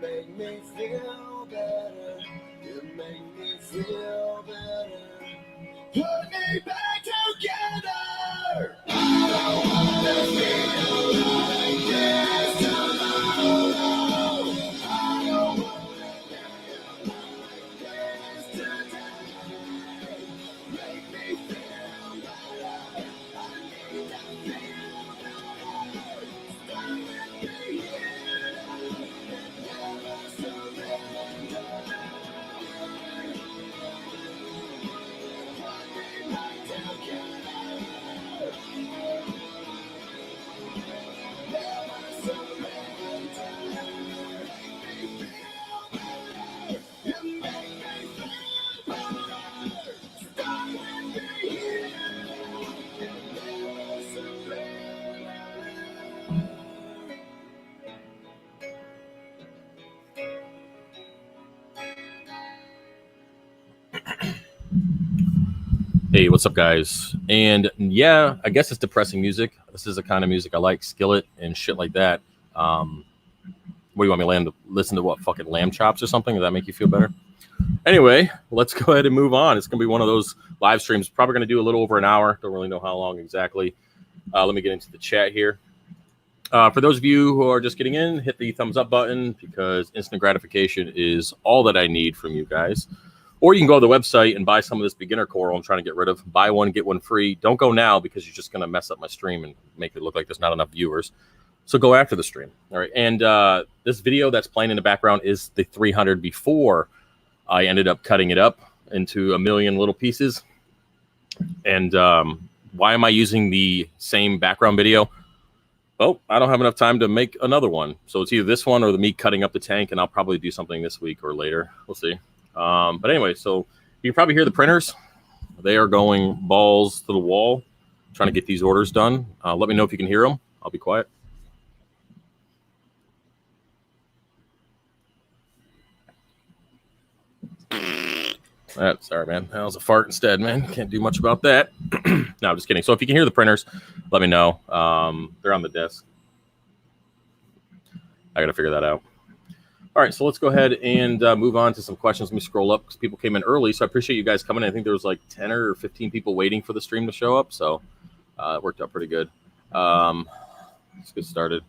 make me feel better. You make me feel better. Put me back together. I don't wanna feel like this tomorrow. I don't wanna feel like this today. Make me feel better. I need to feel better. Stay with me here and never surrender. Hey, what's up, guys? And yeah, I guess it's depressing music. This is the kind of music I like, Skillet and shit like that. What do you want me to listen to? What, fucking lamb chops or something? Does that make you feel better? Anyway, let's go ahead and move on. It's going to be one of those live streams. Probably going to do a little over an hour. Don't really know how long exactly. Let me get into the chat here. For those of you who are just getting in, hit the thumbs up button because instant gratification is all that I need from you guys. Or you can go to the website and buy some of this beginner coral I'm trying to get rid of. Buy one, get one free. Don't go now because you're just going to mess up my stream and make it look like there's not enough viewers. So go after the stream. All right. And this video that's playing in the background is the 300 before I ended up cutting it up into a million little pieces. And why am I using the same background video? Well, I don't have enough time to make another one. So it's either this one or me cutting up the tank, and I'll probably do something this week or later. We'll see. But anyway, so you can probably hear the printers. They are going balls to the wall, trying to get these orders done. Let me know if you can hear them. I'll be quiet. Sorry, man. That was a fart instead, man. Can't do much about that. No, I'm just kidding. So if you can hear the printers, let me know. They're on the desk. I got to figure that out. All right, so let's go ahead and move on to some questions. Let me scroll up because people came in early, so I appreciate you guys coming in. I think there was like 10 or 15 people waiting for the stream to show up, so it worked out pretty good. Let's get started.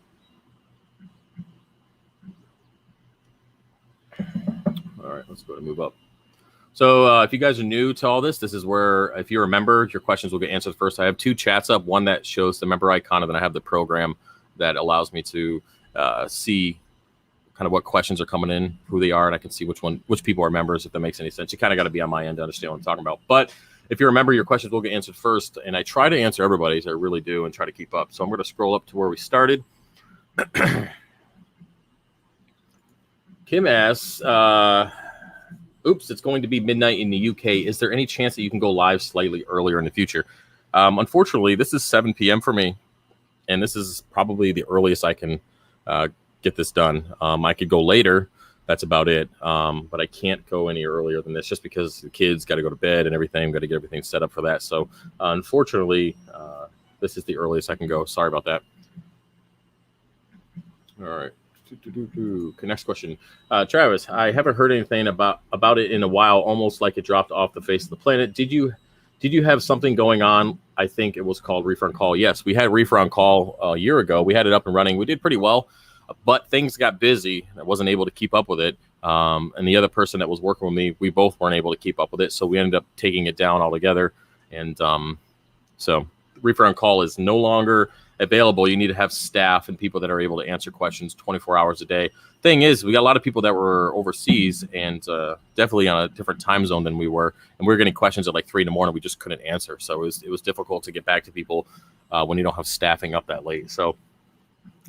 All right, let's go ahead and move up. So if you guys are new to all this, this is where, if you remember, your questions will get answered first. I have two chats up, one that shows the member icon, and then I have the program that allows me to see kind of what questions are coming in, who they are, and I can see which people are members, if that makes any sense. You kind of got to be on my end to understand what I'm talking about. But if you remember, your questions will get answered first, and I try to answer everybody's. I really do, and try to keep up. So I'm going to scroll up to where we started. Kim asks, oops, it's going to be midnight in the UK. Is there any chance that you can go live slightly earlier in the future? Unfortunately, this is 7 p.m. for me, and this is probably the earliest I can get this done. I could go later. That's about it. But I can't go any earlier than this just because the kids got to go to bed and everything. Got to get everything set up for that. So unfortunately, this is the earliest I can go. Sorry about that. All right. Next question. Travis, I haven't heard anything about it in a while, almost like it dropped off the face of the planet. Did you have something going on? I think it was called Reef Round Call. Yes, we had Reef Round Call a year ago. We had it up and running. We did pretty well. But things got busy. I wasn't able to keep up with it. And the other person that was working with me, we both weren't able to keep up with it. So we ended up taking it down altogether. And so Reef Round Call is no longer available. You need to have staff and people that are able to answer questions 24 hours a day. Thing is, we got a lot of people that were overseas and definitely on a different time zone than we were. And we were getting questions at like 3 in the morning. We just couldn't answer. So it was difficult to get back to people when you don't have staffing up that late. So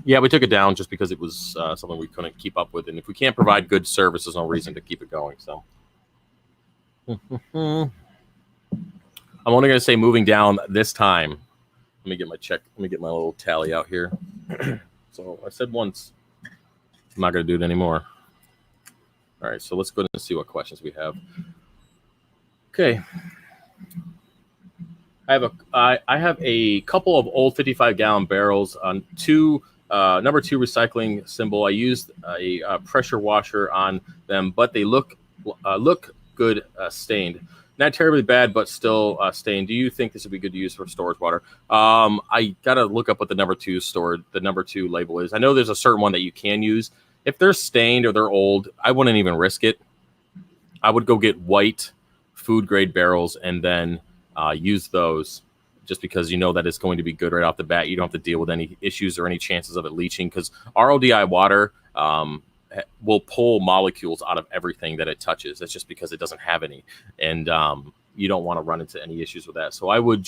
yeah, we took it down just because it was something we couldn't keep up with. And if we can't provide good service, there's no reason to keep it going. So I'm only going to say moving down this time. Let me get my check. Let me get my little tally out here. So I said once. I'm not going to do it anymore. All right, so let's go and see what questions we have. Okay. I have a couple of old 55-gallon barrels on 2 Number 2 recycling symbol. I used a pressure washer on them, but they look good stained. Not terribly bad, but still stained. Do you think this would be good to use for storage water? I gotta look up what the number 2 label is. I know there's a certain one that you can use. If they're stained or they're old, I wouldn't even risk it. I would go get white food grade barrels and then use those, just because you know that it's going to be good right off the bat. You don't have to deal with any issues or any chances of it leaching, because RODI water will pull molecules out of everything that it touches. That's just because it doesn't have any, and you don't want to run into any issues with that. So I would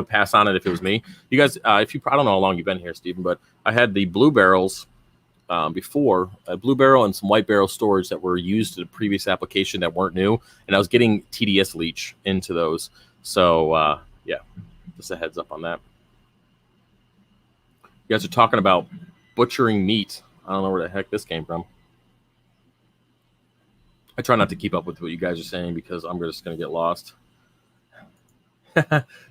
pass on it if it was me. You guys, I don't know how long you've been here, Stephen, but I had the blue barrels before, a blue barrel and some white barrel storage that were used in a previous application that weren't new, and I was getting TDS leach into those. So yeah, just a heads up on that. You guys are talking about butchering meat. I don't know where the heck this came from. I try not to keep up with what you guys are saying because I'm just going to get lost.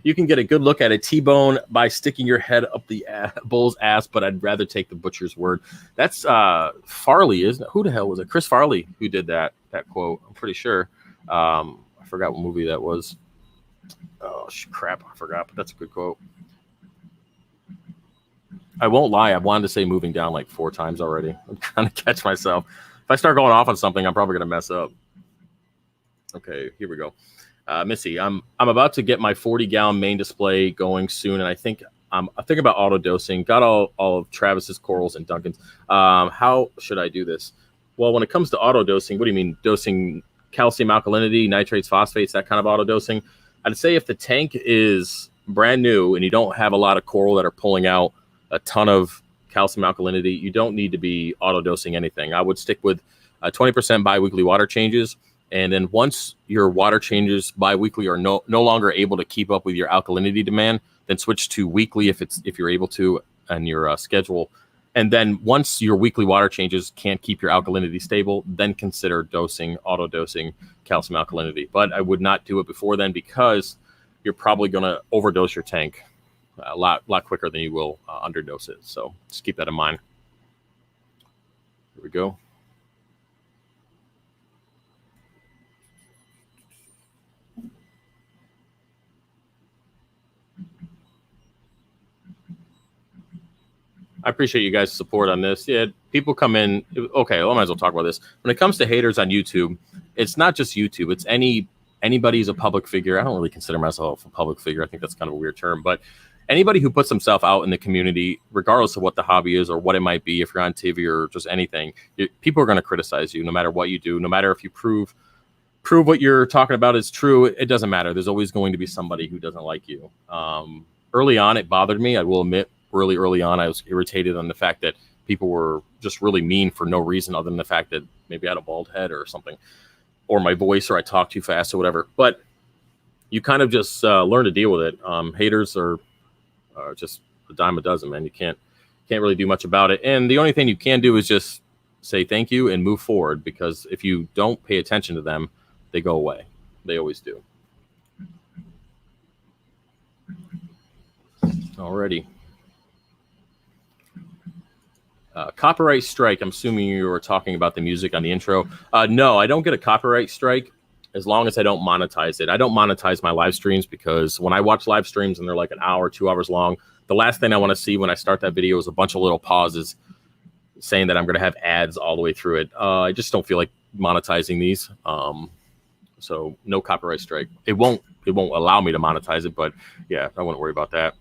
You can get a good look at a T-bone by sticking your head up the bull's ass, but I'd rather take the butcher's word. That's Farley, isn't it? Who the hell was it? Chris Farley who did that quote. I'm pretty sure. I forgot what movie that was. Oh, crap. I forgot, but that's a good quote. I won't lie. I wanted to say moving down like 4 times already. I'm trying to catch myself. If I start going off on something, I'm probably going to mess up. Okay, here we go. Missy, I'm about to get my 40-gallon main display going soon, and I think I'm thinking about auto dosing. Got all of Travis's corals and Duncan's. How should I do this? Well, when it comes to auto dosing, what do you mean dosing calcium alkalinity, nitrates, phosphates, that kind of auto dosing? I'd say if the tank is brand new and you don't have a lot of coral that are pulling out a ton of calcium alkalinity, you don't need to be auto dosing anything. I would stick with 20% biweekly water changes. And then once your water changes biweekly are no longer able to keep up with your alkalinity demand, then switch to weekly if you're able to on your schedule. And then once your weekly water changes can't keep your alkalinity stable, then consider auto dosing calcium alkalinity. But I would not do it before then, because you're probably going to overdose your tank a lot quicker than you will underdose it. So just keep that in mind. Here we go. I appreciate you guys' support on this. Yeah, people come in. Okay, well, I might as well talk about this. When it comes to haters on YouTube, it's not just YouTube. It's anybody who's a public figure. I don't really consider myself a public figure. I think that's kind of a weird term. But anybody who puts himself out in the community, regardless of what the hobby is or what it might be, if you're on TV or just anything, people are going to criticize you no matter what you do, no matter if you prove what you're talking about is true. It doesn't matter. There's always going to be somebody who doesn't like you. Early on, it bothered me. I will admit. Early on, I was irritated on the fact that people were just really mean for no reason other than the fact that maybe I had a bald head or something, or my voice, or I talk too fast or whatever. But you kind of just learn to deal with it. Haters are just a dime a dozen, man. You can't really do much about it. And the only thing you can do is just say thank you and move forward, because if you don't pay attention to them, they go away. They always do. Alrighty. Copyright strike. I'm assuming you were talking about the music on the intro. No, I don't get a copyright strike as long as I don't monetize it. I don't monetize my live streams, because when I watch live streams and they're like an hour, 2 hours long, the last thing I want to see when I start that video is a bunch of little pauses saying that I'm going to have ads all the way through it. I just don't feel like monetizing these. So no copyright strike. It won't allow me to monetize it, but yeah, I wouldn't worry about that.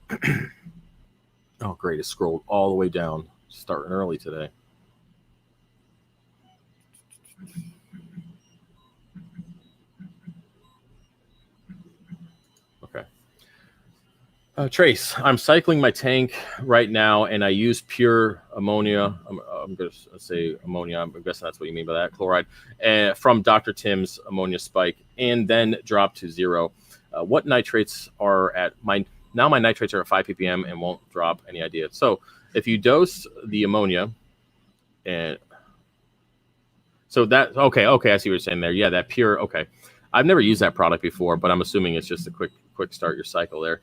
Oh, great. It scrolled all the way down. Starting early today. Okay. Trace, I'm cycling my tank right now, and I use pure ammonia. I'm going to say ammonia. I'm guessing that's what you mean by that. Chloride from Dr. Tim's ammonia spike, and then drop to 0. What nitrates are at now my nitrates are at 5 ppm and won't drop. Any idea? So if you dose the ammonia, and so that, okay, I see what you're saying there. Yeah, that pure, okay. I've never used that product before, but I'm assuming it's just a quick quick start your cycle there.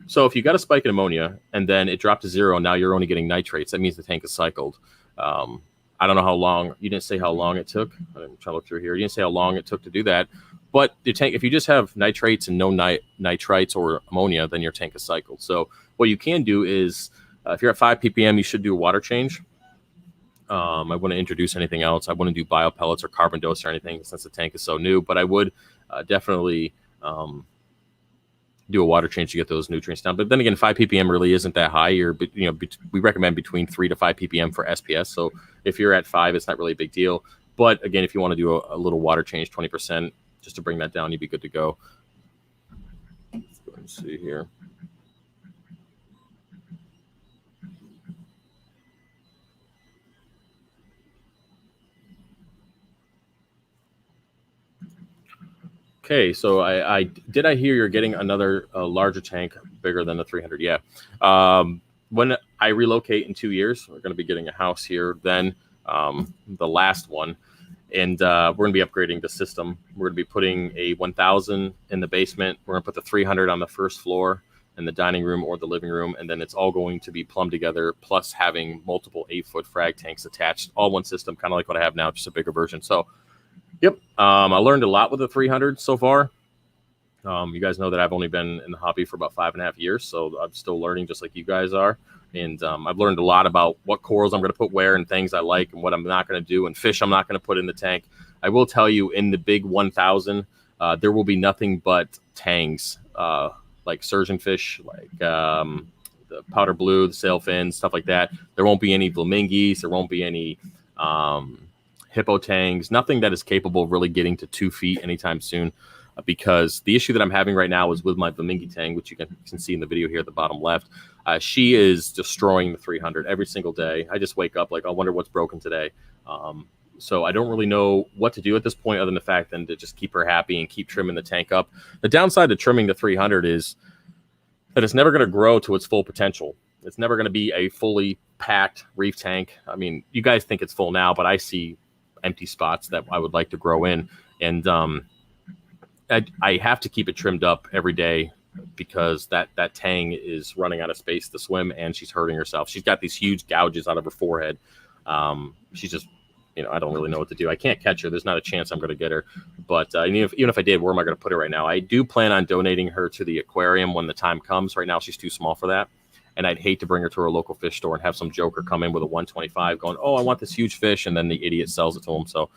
So if you got a spike in ammonia and then it dropped to 0, and now you're only getting nitrates, that means the tank is cycled. I don't know how long. You didn't say how long it took. I'm trying to look through here. You didn't say how long it took to do that. But the tank, if you just have nitrates and no nitrites or ammonia, then your tank is cycled. So what you can do is, if you're at 5 ppm, you should do a water change. I wouldn't introduce anything else. I wouldn't do biopellets or carbon dose or anything since the tank is so new. But I would definitely do a water change to get those nutrients down. But then again, 5 ppm really isn't that high. We recommend between 3 to 5 ppm for SPS. So if you're at 5, it's not really a big deal. But again, if you want to do a little water change, 20%, just to bring that down, you'd be good to go. Let's go and see here. Okay, so I hear you're getting another larger tank, bigger than the 300? Yeah. When I relocate in 2 years, we're going to be getting a house here. Then the last one, and we're going to be upgrading the system. We're going to be putting a 1000 in the basement. We're going to put the 300 on the first floor in the dining room or the living room, and then it's all going to be plumbed together, plus having multiple 8-foot frag tanks attached, all one system, kind of like what I have now, just a bigger version. So. Yep. I learned a lot with the 300 so far. You guys know that I've only been in the hobby for about 5.5 years, so I'm still learning just like you guys are. And I've learned a lot about what corals I'm going to put where and things I like and what I'm not going to do and fish I'm not going to put in the tank. I will tell you, in the big 1000, there will be nothing but tangs, like surgeonfish, like the powder blue, the sailfin, stuff like that. There won't be any flamingos. There won't be any hippo tangs, nothing that is capable of really getting to 2 feet anytime soon, because the issue that I'm having right now is with my flamingo tang, which you can see in the video here at the bottom left. She is destroying the 300 every single day. I just wake up like, I wonder what's broken today. So I don't really know what to do at this point other than the fact than to just keep her happy and keep trimming the tank up. The downside to trimming the 300 is that it's never going to grow to its full potential. It's never going to be a fully packed reef tank. I mean, you guys think it's full now, but I see empty spots that I would like to grow in. And I have to keep it trimmed up every day because that tang is running out of space to swim, and she's hurting herself. She's got these huge gouges out of her forehead. She's just, I don't really know what to do. I can't catch her. There's not a chance I'm going to get her. But even if I did, where am I going to put her right now? I do plan on donating her to the aquarium when the time comes. Right now, she's too small for that. And I'd hate to bring her to a local fish store and have some joker come in with a 125 going, oh, I want this huge fish. And then the idiot sells it to him. So,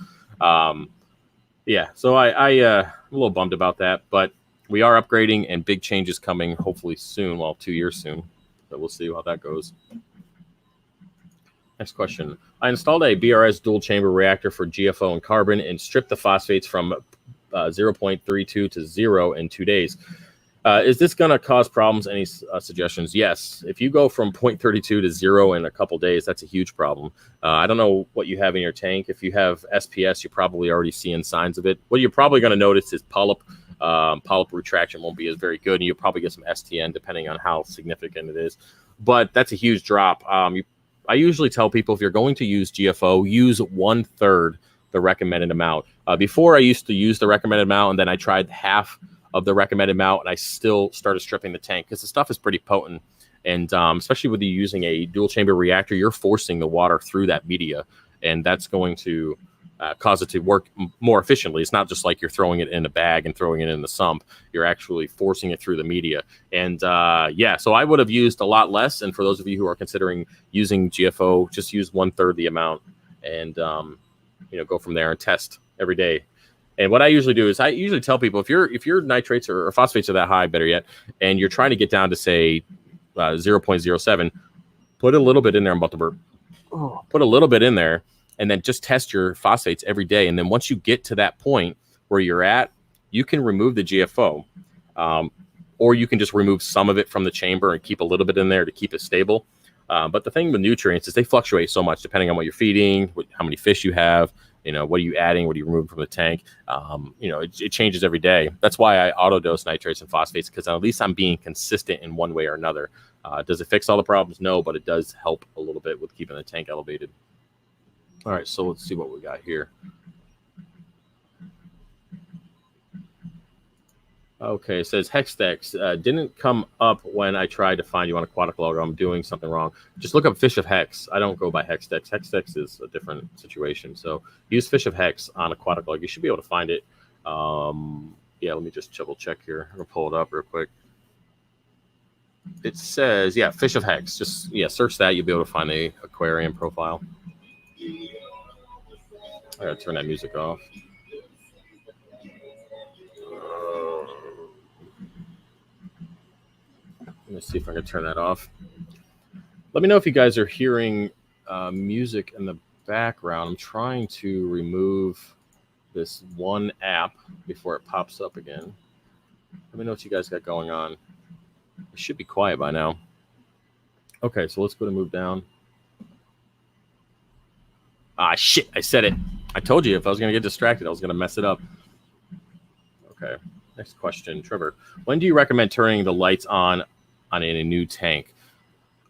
yeah, so I'm a little bummed about that. But we are upgrading and big changes coming hopefully soon. Well, 2 years soon. So we'll see how that goes. Next question. I installed a BRS dual chamber reactor for GFO and carbon and stripped the phosphates from 0.32 to 0 in 2 days. Is this going to cause problems? Any suggestions? Yes. If you go from 0.32 to 0 in a couple days, that's a huge problem. I don't know what you have in your tank. If you have SPS, you're probably already seeing signs of it. What you're probably going to notice is polyp retraction won't be as very good, and you'll probably get some STN depending on how significant it is. But that's a huge drop. I usually tell people if you're going to use GFO, use 1/3 the recommended amount. Before I used to use the recommended amount, and then I tried half of the recommended amount, and I still started stripping the tank because the stuff is pretty potent. And especially with you using a dual chamber reactor, you're forcing the water through that media, and that's going to cause it to work more efficiently. It's not just like you're throwing it in a bag and throwing it in the sump. You're actually forcing it through the media. And yeah, so I would have used a lot less. And for those of you who are considering using GFO, just use 1/3 the amount and go from there and test every day. And what I usually do is I usually tell people if your nitrates or phosphates are that high, better yet, and you're trying to get down to say 0.07, put a little bit in there. I'm about to burp. Put a little bit in there, and then just test your phosphates every day. And then once you get to that point where you're at, you can remove the GFO, or you can just remove some of it from the chamber and keep a little bit in there to keep it stable. But the thing with nutrients is they fluctuate so much depending on what you're feeding, how many fish you have. What are you adding? What are you removing from the tank? It changes every day. That's why I auto-dose nitrates and phosphates, because at least I'm being consistent in one way or another. Does it fix all the problems? No, but it does help a little bit with keeping the tank elevated. All right, so let's see what we got here. Okay, it says Hextex didn't come up when I tried to find you on Aquatic Logger. I'm doing something wrong. Just look up Fish of Hex. I don't go by Hextex. Hextex is a different situation. So use Fish of Hex on Aquatic Logger. You should be able to find it. Yeah, let me just double check here. I'm gonna pull it up real quick. It says, yeah, Fish of Hex. Just search that. You'll be able to find the aquarium profile. I gotta turn that music off. Let me see if I can turn that off. Let me know if you guys are hearing music in the background. I'm trying to remove this one app before it pops up again. Let me know what you guys got going on. It should be quiet by now. Okay, so let's go to move down. Ah, shit, I said it. I told you if I was going to get distracted, I was going to mess it up. Okay, next question. Trevor, when do you recommend turning the lights on in a new tank?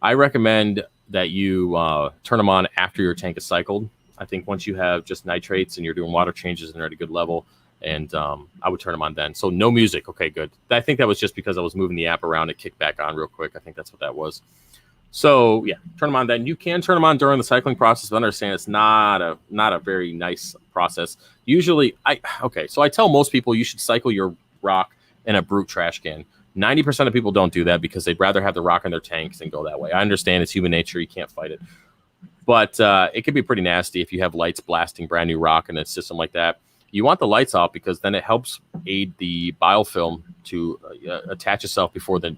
I recommend that you turn them on after your tank is cycled. I think once you have just nitrates and you're doing water changes and they're at a good level, and I would turn them on then. So no music. Okay, good. I think that was just because I was moving the app around to kick back on real quick. I think that's what that was. So yeah, turn them on then. You can turn them on during the cycling process, but understand it's not a very nice process. Usually, so I tell most people you should cycle your rock in a brute trash can. 90% of people don't do that because they'd rather have the rock in their tanks and go that way. I understand it's human nature. You can't fight it. But it can be pretty nasty if you have lights blasting brand new rock in a system like that. You want the lights off because then it helps aid the biofilm to attach itself before the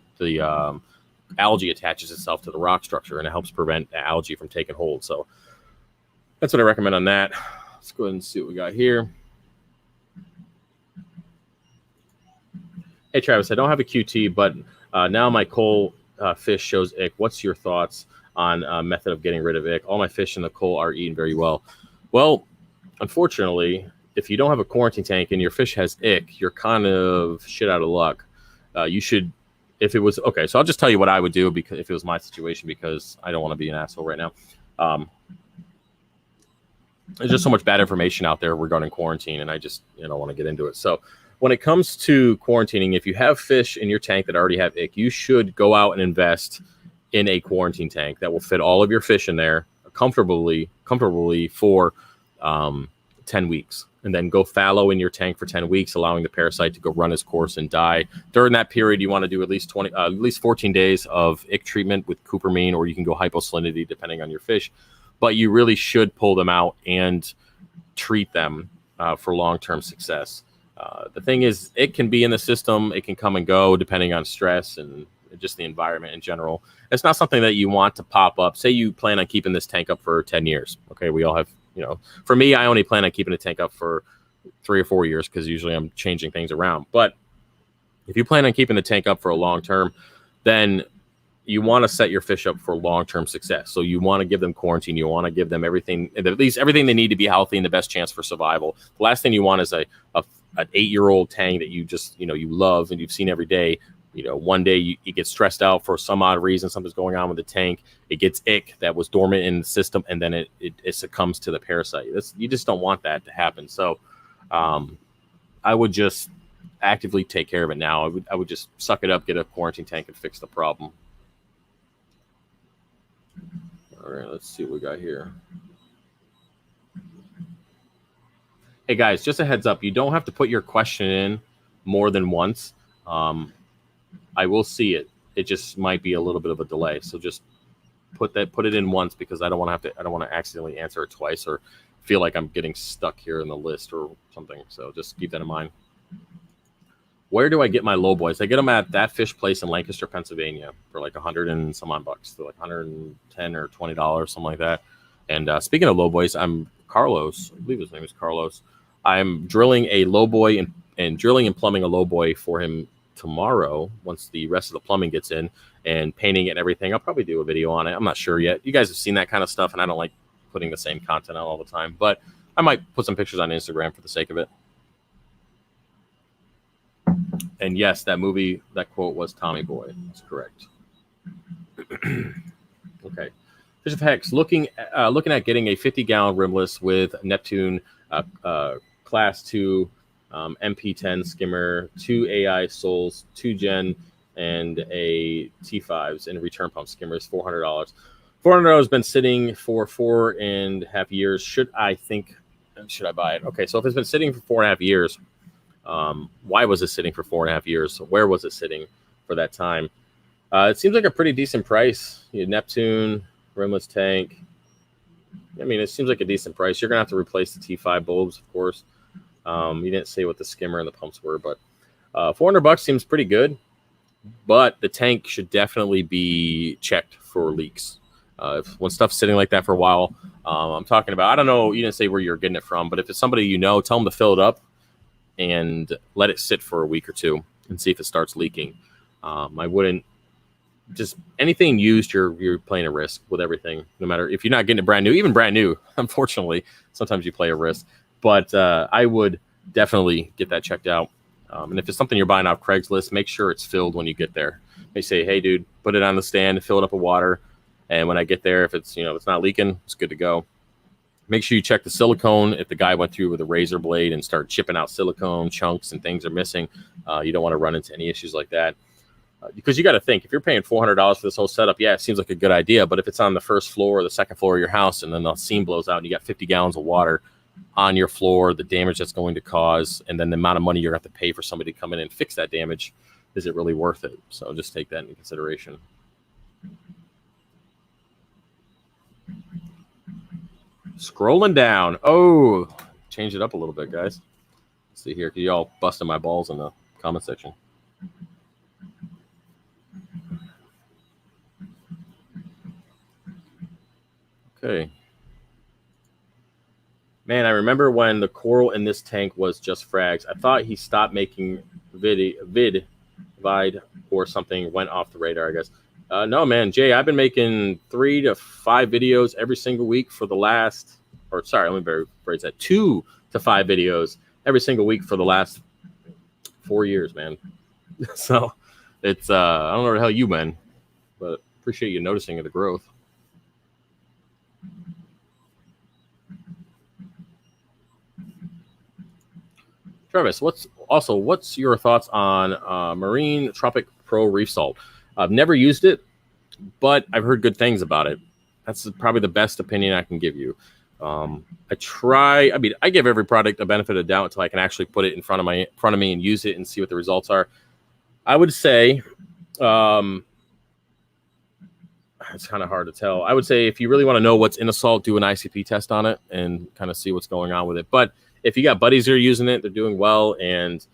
algae attaches itself to the rock structure, and it helps prevent the algae from taking hold. So that's what I recommend on that. Let's go ahead and see what we got here. Hey, Travis, I don't have a QT, but now my coal fish shows ick. What's your thoughts on method of getting rid of ick? All my fish in the coal are eating very well. Well, unfortunately, if you don't have a quarantine tank and your fish has ick, you're kind of shit out of luck. You should, if it was, okay, so I'll just tell you what I would do because if it was my situation, because I don't want to be an asshole right now. There's just so much bad information out there regarding quarantine, and I just don't want to get into it. So when it comes to quarantining, if you have fish in your tank that already have ick, you should go out and invest in a quarantine tank that will fit all of your fish in there comfortably for 10 weeks. And then go fallow in your tank for 10 weeks, allowing the parasite to go run its course and die. During that period, you want to do at least 14 days of ick treatment with cupramine, or you can go hyposalinity depending on your fish. But you really should pull them out and treat them for long-term success. The thing is, it can be in the system. It can come and go depending on stress and just the environment in general. It's not something that you want to pop up. Say you plan on keeping this tank up for 10 years. Okay, we all have, for me, I only plan on keeping a tank up for 3 or 4 years because usually I'm changing things around. But if you plan on keeping the tank up for a long term, then you want to set your fish up for long-term success. So you want to give them quarantine. You want to give them everything, at least everything they need to be healthy and the best chance for survival. The last thing you want is an 8-year-old tang that you just, you love and you've seen every day. One day you get stressed out for some odd reason, something's going on with the tank. It gets ick that was dormant in the system, and then it succumbs to the parasite. You just don't want that to happen. So I would just actively take care of it now. I would just suck it up, get a quarantine tank, and fix the problem. All right, let's see what we got here. Hey, guys, just a heads up. You don't have to put your question in more than once. I will see it. It just might be a little bit of a delay. So just put it in once because I don't want to accidentally answer it twice or feel like I'm getting stuck here in the list or something. So just keep that in mind. Where do I get my Lowboys? I get them at that fish place in Lancaster, Pennsylvania for like $100 and some odd bucks. They're like $110 or $20, something like that. And speaking of Lowboys, I'm Carlos. I believe his name is Carlos. I'm drilling a Lowboy and drilling and plumbing a Lowboy for him tomorrow once the rest of the plumbing gets in and painting it and everything. I'll probably do a video on it. I'm not sure yet. You guys have seen that kind of stuff, and I don't like putting the same content out all the time. But I might put some pictures on Instagram for the sake of it. And yes, that movie, that quote was Tommy Boy. That's correct. Okay. Fish of Hex, looking at getting a 50-gallon rimless with Neptune class 2 MP10 skimmer, 2 AI souls, 2 gen, and a T5s and return pump skimmers, $400. $400 has been sitting for 4.5 years. Should I buy it? Okay, so if it's been sitting for 4.5 years, why was it sitting for 4.5 years? Where was it sitting for that time? It seems like a pretty decent price. You had Neptune, rimless tank. I mean, it seems like a decent price. You're gonna have to replace the T5 bulbs, of course. You didn't say what the skimmer and the pumps were, but $400 seems pretty good. But the tank should definitely be checked for leaks. When stuff's sitting like that for a while, I'm talking about, I don't know, you didn't say where you're getting it from, but if it's somebody you know, tell them to fill it up and let it sit for a week or two and see if it starts leaking. I wouldn't just anything used, you're playing a risk with everything, no matter if you're not getting it brand new, even brand new. Unfortunately, sometimes you play a risk, but I would definitely get that checked out. And if it's something you're buying off Craigslist, make sure it's filled when you get there. They say, hey, dude, put it on the stand, fill it up with water. And when I get there, if it's, it's not leaking, it's good to go. Make sure you check the silicone. If the guy went through with a razor blade and started chipping out silicone chunks and things are missing, you don't want to run into any issues like that. Because you got to think, if you're paying $400 for this whole setup, yeah, it seems like a good idea. But if it's on the first floor or the second floor of your house and then the seam blows out and you got 50 gallons of water on your floor, the damage that's going to cause, and then the amount of money you're going to have to pay for somebody to come in and fix that damage, is it really worth it? So just take that into consideration. Scrolling down. Oh, change it up a little bit, guys. Let's see here, because y'all busting my balls in the comment section. Okay. Man, I remember when the coral in this tank was just frags. I thought he stopped making vid or something went off the radar, I guess. No, man, Jay, I've been making 3 to 5 videos every single week for the last, or sorry, let me rephrase that, 2 to 5 videos every single week for the last 4 years, man. So it's, I don't know where the hell you've been, but appreciate you noticing the growth. Travis, what's your thoughts on Marine Tropic Pro Reef Salt? I've never used it, but I've heard good things about it. That's probably the best opinion I can give you. I give every product a benefit of doubt until I can actually put it in front of me and use it and see what the results are. I would say it's kind of hard to tell. I would say if you really want to know what's in a salt, do an ICP test on it and kind of see what's going on with it. But if you got buddies that are using it, they're doing well, and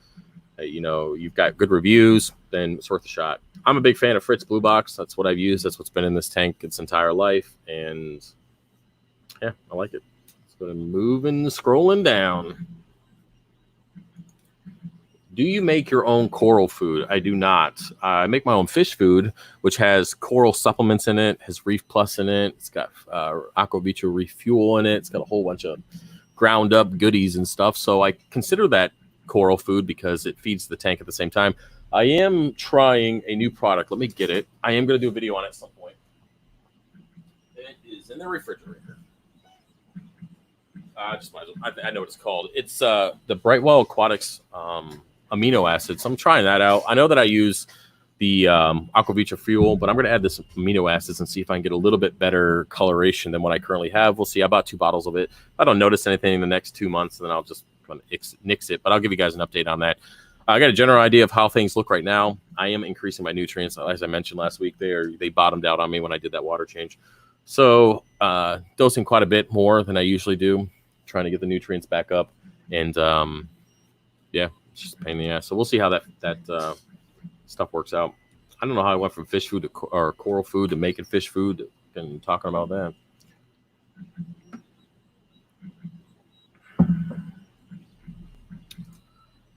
you've got good reviews, then it's worth a shot. I'm a big fan of Fritz Blue Box. That's what I've used. That's what's been in this tank its entire life, and yeah, I like it. Let's go to moving, scrolling down. Do you make your own coral food? I do not. I make my own fish food, which has coral supplements in it, has Reef Plus in it. It's got Aquavitra Reef Fuel in it. It's got a whole bunch of ground up goodies and stuff. So I consider that coral food because it feeds the tank at the same time. I am trying a new product. Let me get it. I am going to do a video on it at some point. It is in the refrigerator. I know what it's called. It's the Brightwell Aquatics amino acids. I'm trying that out. I know that I use the Aquavitra Fuel, but I'm going to add this amino acids and see if I can get a little bit better coloration than what I currently have. We'll see. I bought 2 bottles of it. If I don't notice anything in the next 2 months, then I'll just kind of nix it. But I'll give you guys an update on that. I got a general idea of how things look right now. I am increasing my nutrients. As I mentioned last week, they bottomed out on me when I did that water change. So dosing quite a bit more than I usually do, trying to get the nutrients back up. And yeah, it's just a pain in the ass. So we'll see how that stuff works out. I don't know how I went from fish food to coral food to making fish food and talking about that.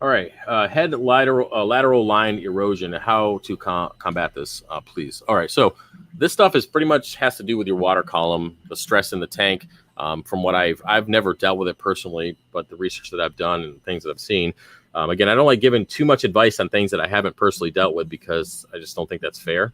All right, head lateral line erosion. How to combat this, please. All right, so this stuff is pretty much has to do with your water column, the stress in the tank. From what I've never dealt with it personally, but the research that I've done and things that I've seen. Again, I don't like giving too much advice on things that I haven't personally dealt with because I just don't think that's fair.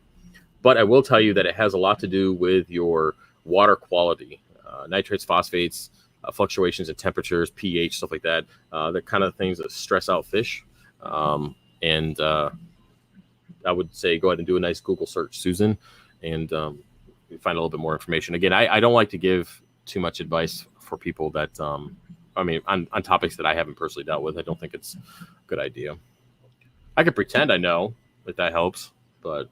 But I will tell you that it has a lot to do with your water quality, nitrates, phosphates, fluctuations in temperatures, pH, stuff like that. The kind of things that stress out fish. And I would say go ahead and do a nice Google search, Susan, and you find a little bit more information. Again, I don't like to give too much advice for people that, I mean, on topics that I haven't personally dealt with. I don't think it's a good idea. I could pretend I know if that helps, but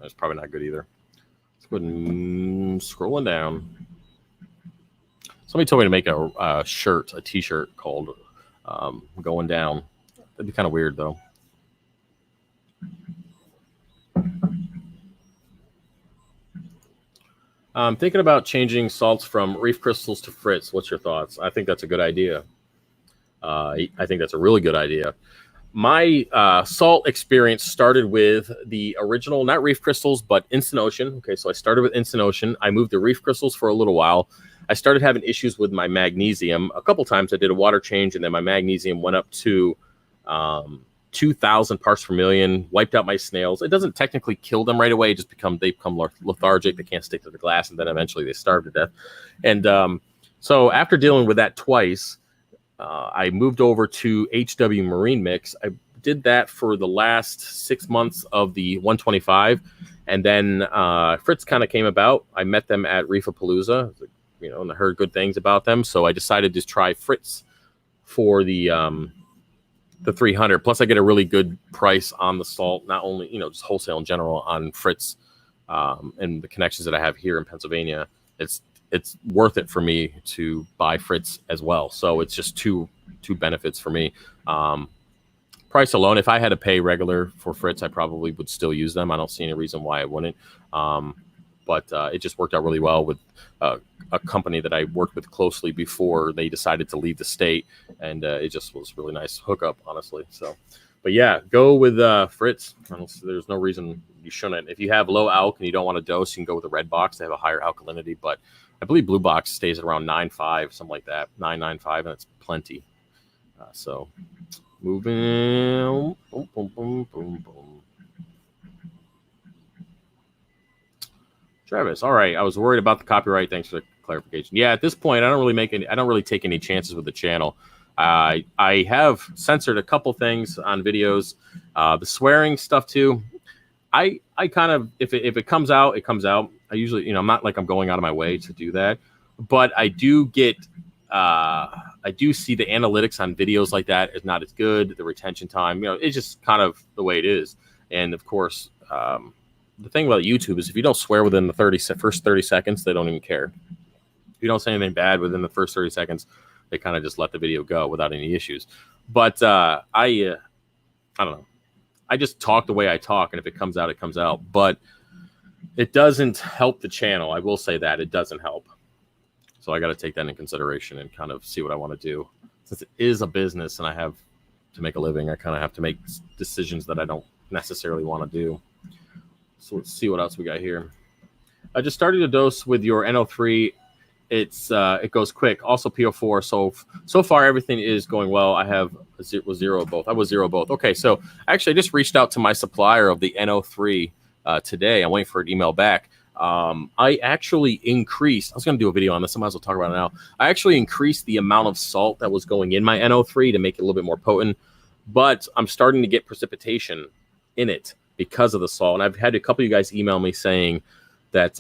that's probably not good either. Let's go ahead and scrolling down. Somebody told me to make a shirt, a t-shirt called Going Down. That'd be kind of weird, though. I'm thinking about changing salts from Reef Crystals to Fritz. What's your thoughts? I think that's a good idea. I think that's a really good idea. My salt experience started with the original, not Reef Crystals, but Instant Ocean. Okay, so I started with Instant Ocean. I moved to Reef Crystals for a little while. I started having issues with my magnesium. A couple times I did a water change, and then my magnesium went up to 2,000 parts per million, wiped out my snails. It doesn't technically kill them right away. It just they become lethargic. They can't stick to the glass, and then eventually they starve to death. And so after dealing with that twice, I moved over to HW Marine Mix. I did that for the last 6 months of the 125, and then Fritz kind of came about. I met them at Reefapalooza, and I heard good things about them, so I decided to try Fritz for the 300. Plus, I get a really good price on the salt, not only just wholesale in general on Fritz, and the connections that I have here in Pennsylvania. It's worth it for me to buy Fritz as well. So it's just two benefits for me. Price alone, if I had to pay regular for Fritz, I probably would still use them. I don't see any reason why I wouldn't. But it just worked out really well with a company that I worked with closely before they decided to leave the state, and it just was really nice hookup, honestly. So, but yeah, go with Fritz. There's no reason you shouldn't. If you have low alk and you don't want to dose, you can go with the red box. They have a higher alkalinity, but I believe blue box stays at around 9.5, something like that, 9.95, and it's plenty. So moving. Boom, boom, boom, boom, boom. Travis, all right. I was worried about the copyright. Thanks for the clarification. Yeah, at this point, I don't really take any chances with the channel. I have censored a couple things on videos. The swearing stuff too. I kind of, if it comes out, it comes out. I usually, I'm not like I'm going out of my way to do that, but I do get, I do see the analytics on videos like that is not as good. The retention time, it's just kind of the way it is. And of course, the thing about YouTube is if you don't swear within the first 30 seconds, they don't even care. If you don't say anything bad within the first 30 seconds, they kind of just let the video go without any issues. But I don't know. I just talk the way I talk, and if it comes out, it comes out. But it doesn't help the channel. I will say that. It doesn't help. So I got to take that in consideration and kind of see what I want to do. Since it is a business and I have to make a living, I kind of have to make decisions that I don't necessarily want to do. So let's see what else we got here. I just started a dose with your NO3. It goes quick. Also PO4. So far everything is going well. I have zero both. I was zero both. Okay, so actually I just reached out to my supplier of the NO3 today. I'm waiting for an email back. I actually increased. I was going to do a video on this. I might as well talk about it now. I actually increased the amount of salt that was going in my NO3 to make it a little bit more potent. But I'm starting to get precipitation in it because of the salt. And I've had a couple of you guys email me saying that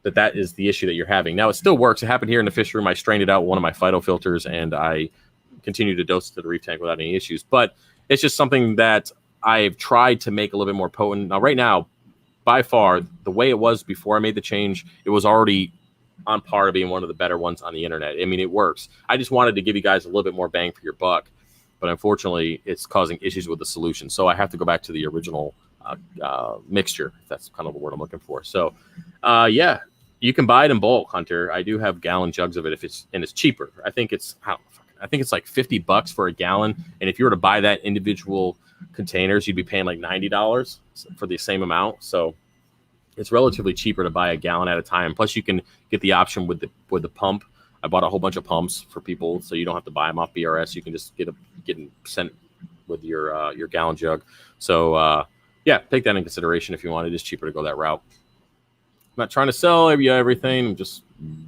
that is the issue that you're having. Now, it still works. It happened here in the fish room. I strained it out with one of my phyto filters, and I continue to dose it to the reef tank without any issues. But it's just something that I've tried to make a little bit more potent. Now, right now, by far, the way it was before I made the change, it was already on par to being one of the better ones on the internet. I mean, it works. I just wanted to give you guys a little bit more bang for your buck. But unfortunately, it's causing issues with the solution. So I have to go back to the original mixture. That's kind of the word I'm looking for. So, yeah, you can buy it in bulk, Hunter. I do have gallon jugs of it it's cheaper. I think it's like $50 for a gallon. And if you were to buy that individual containers, you'd be paying like $90 for the same amount. So it's relatively cheaper to buy a gallon at a time. Plus, you can get the option with the pump. I bought a whole bunch of pumps for people, so you don't have to buy them off BRS. You can just get them sent with your gallon jug. So yeah, take that in consideration if you want. It is cheaper to go that route. I'm not trying to sell you everything. I'm just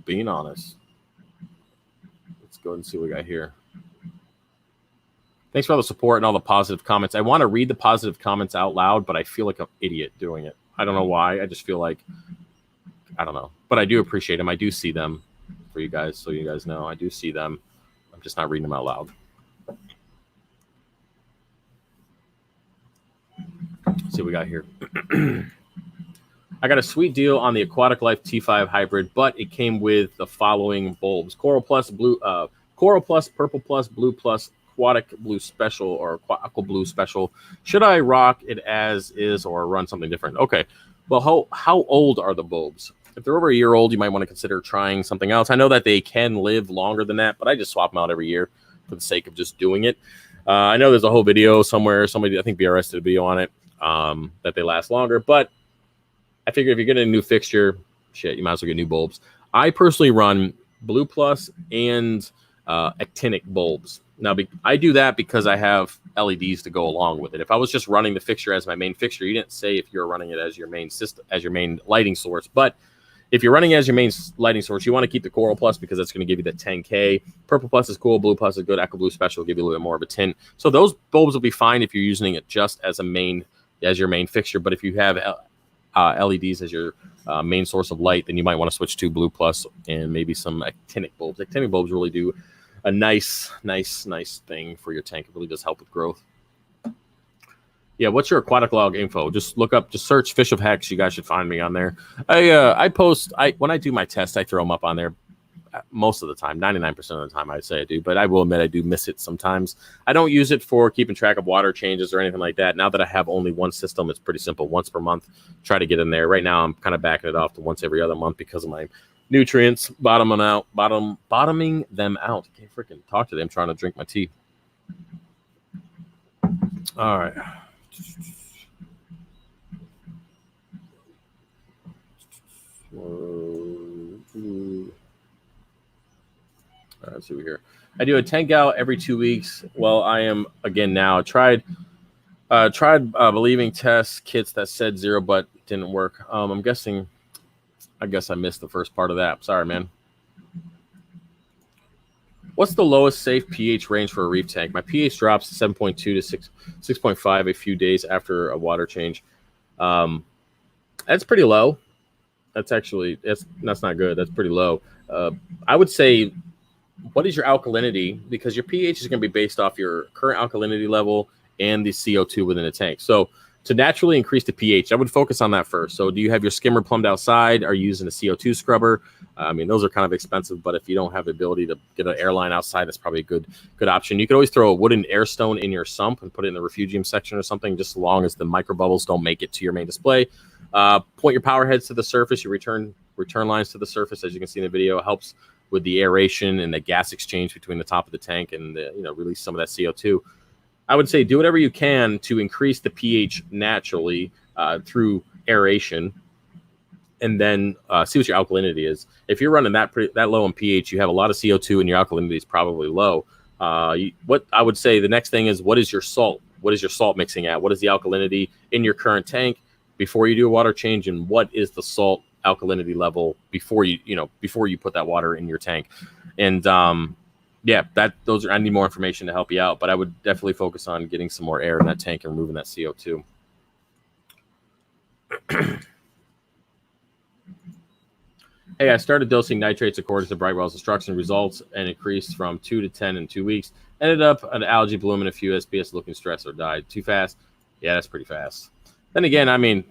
being honest. go ahead and see what we got here. Thanks for all the support and all the positive comments. I want to read the positive comments out loud, but I feel like an idiot doing it. I don't know why. I just feel like, I don't know. But I do appreciate them. I do see them for you guys, so you guys know. I do see them. I'm just not reading them out loud. Let's see what we got here. I got a sweet deal on the Aquatic Life T5 hybrid, but it came with the following bulbs: Coral Plus, Blue, Coral Plus, Purple Plus, Blue Plus, Aquatic Blue Special, or Aqua Blue Special. Should I rock it as is or run something different? Okay. Well, how old are the bulbs? If they're over a year old, you might want to consider trying something else. I know that they can live longer than that, but I just swap them out every year for the sake of just doing it. I know there's a whole video somewhere. Somebody, I think BRS did a video on it, that they last longer. But I figure if you're getting a new fixture, shit, you might as well get new bulbs. I personally run Blue Plus and actinic bulbs. Now, I do that because I have LEDs to go along with it. If I was just running the fixture as my main fixture, you didn't say if you're running it as your main system, as your main lighting source. But if you're running as your main lighting source, you want to keep the Coral Plus because that's going to give you the 10K. Purple Plus is cool. Blue Plus is good. Aqua Blue Special will give you a little bit more of a tint. So those bulbs will be fine if you're using it just as your main fixture. But if you have LEDs as your main source of light, then you might want to switch to Blue Plus and maybe some actinic bulbs. Actinic bulbs really do a nice thing for your tank. It really does help with growth. Yeah, what's your Aquatic Log info? Just search Fish of Hex. You guys should find me on there. I post, when I do my tests, I throw them up on there most of the time. 99% of the time, I'd say I do. But I will admit I do miss it sometimes. I don't use it for keeping track of water changes or anything like that. Now that I have only one system, it's pretty simple. Once per month, try to get in there. Right now, I'm kind of backing it off to once every other month because of my nutrients bottoming them out. I can't freaking talk to them. I'm trying to drink my tea. All right. Let's see here. I do a 10 gal every 2 weeks. Well, I am again now. Tried believing test kits that said 0, but didn't work. I'm guessing. I guess I missed the first part of that. Sorry, man. What's the lowest safe pH range for a reef tank? My pH drops 7.2 to 6.5 a few days after a water change. That's pretty low. That's not good. That's pretty low. I would say, what is your alkalinity? Because your pH is going to be based off your current alkalinity level and the CO2 within the tank. So to naturally increase the pH, I would focus on that first. So do you have your skimmer plumbed outside? Are you using a CO2 scrubber? I mean, those are kind of expensive, but if you don't have the ability to get an airline outside, that's probably a good option. You could always throw a wooden air stone in your sump and put it in the refugium section or something, just as long as the micro bubbles don't make it to your main display. Point your power heads to the surface, your return lines to the surface, as you can see in the video. It helps with the aeration and the gas exchange between the top of the tank and release some of that CO2. I would say do whatever you can to increase the pH naturally through aeration, and then see what your alkalinity is. If you're running that low in pH, you have a lot of CO2 and your alkalinity is probably low. What I would say the next thing is, what is your salt? What is your salt mixing at? What is the alkalinity in your current tank before you do a water change? And what is the salt alkalinity level before you put that water in your tank? And I need more information to help you out, but I would definitely focus on getting some more air in that tank and removing that CO2. Hey, I started dosing nitrates according to Brightwell's instruction. Results and increased from 2 to 10 in 2 weeks. Ended up an algae bloom and a few SPS looking stressed or died. Too fast? Yeah, that's pretty fast. Then again, I mean,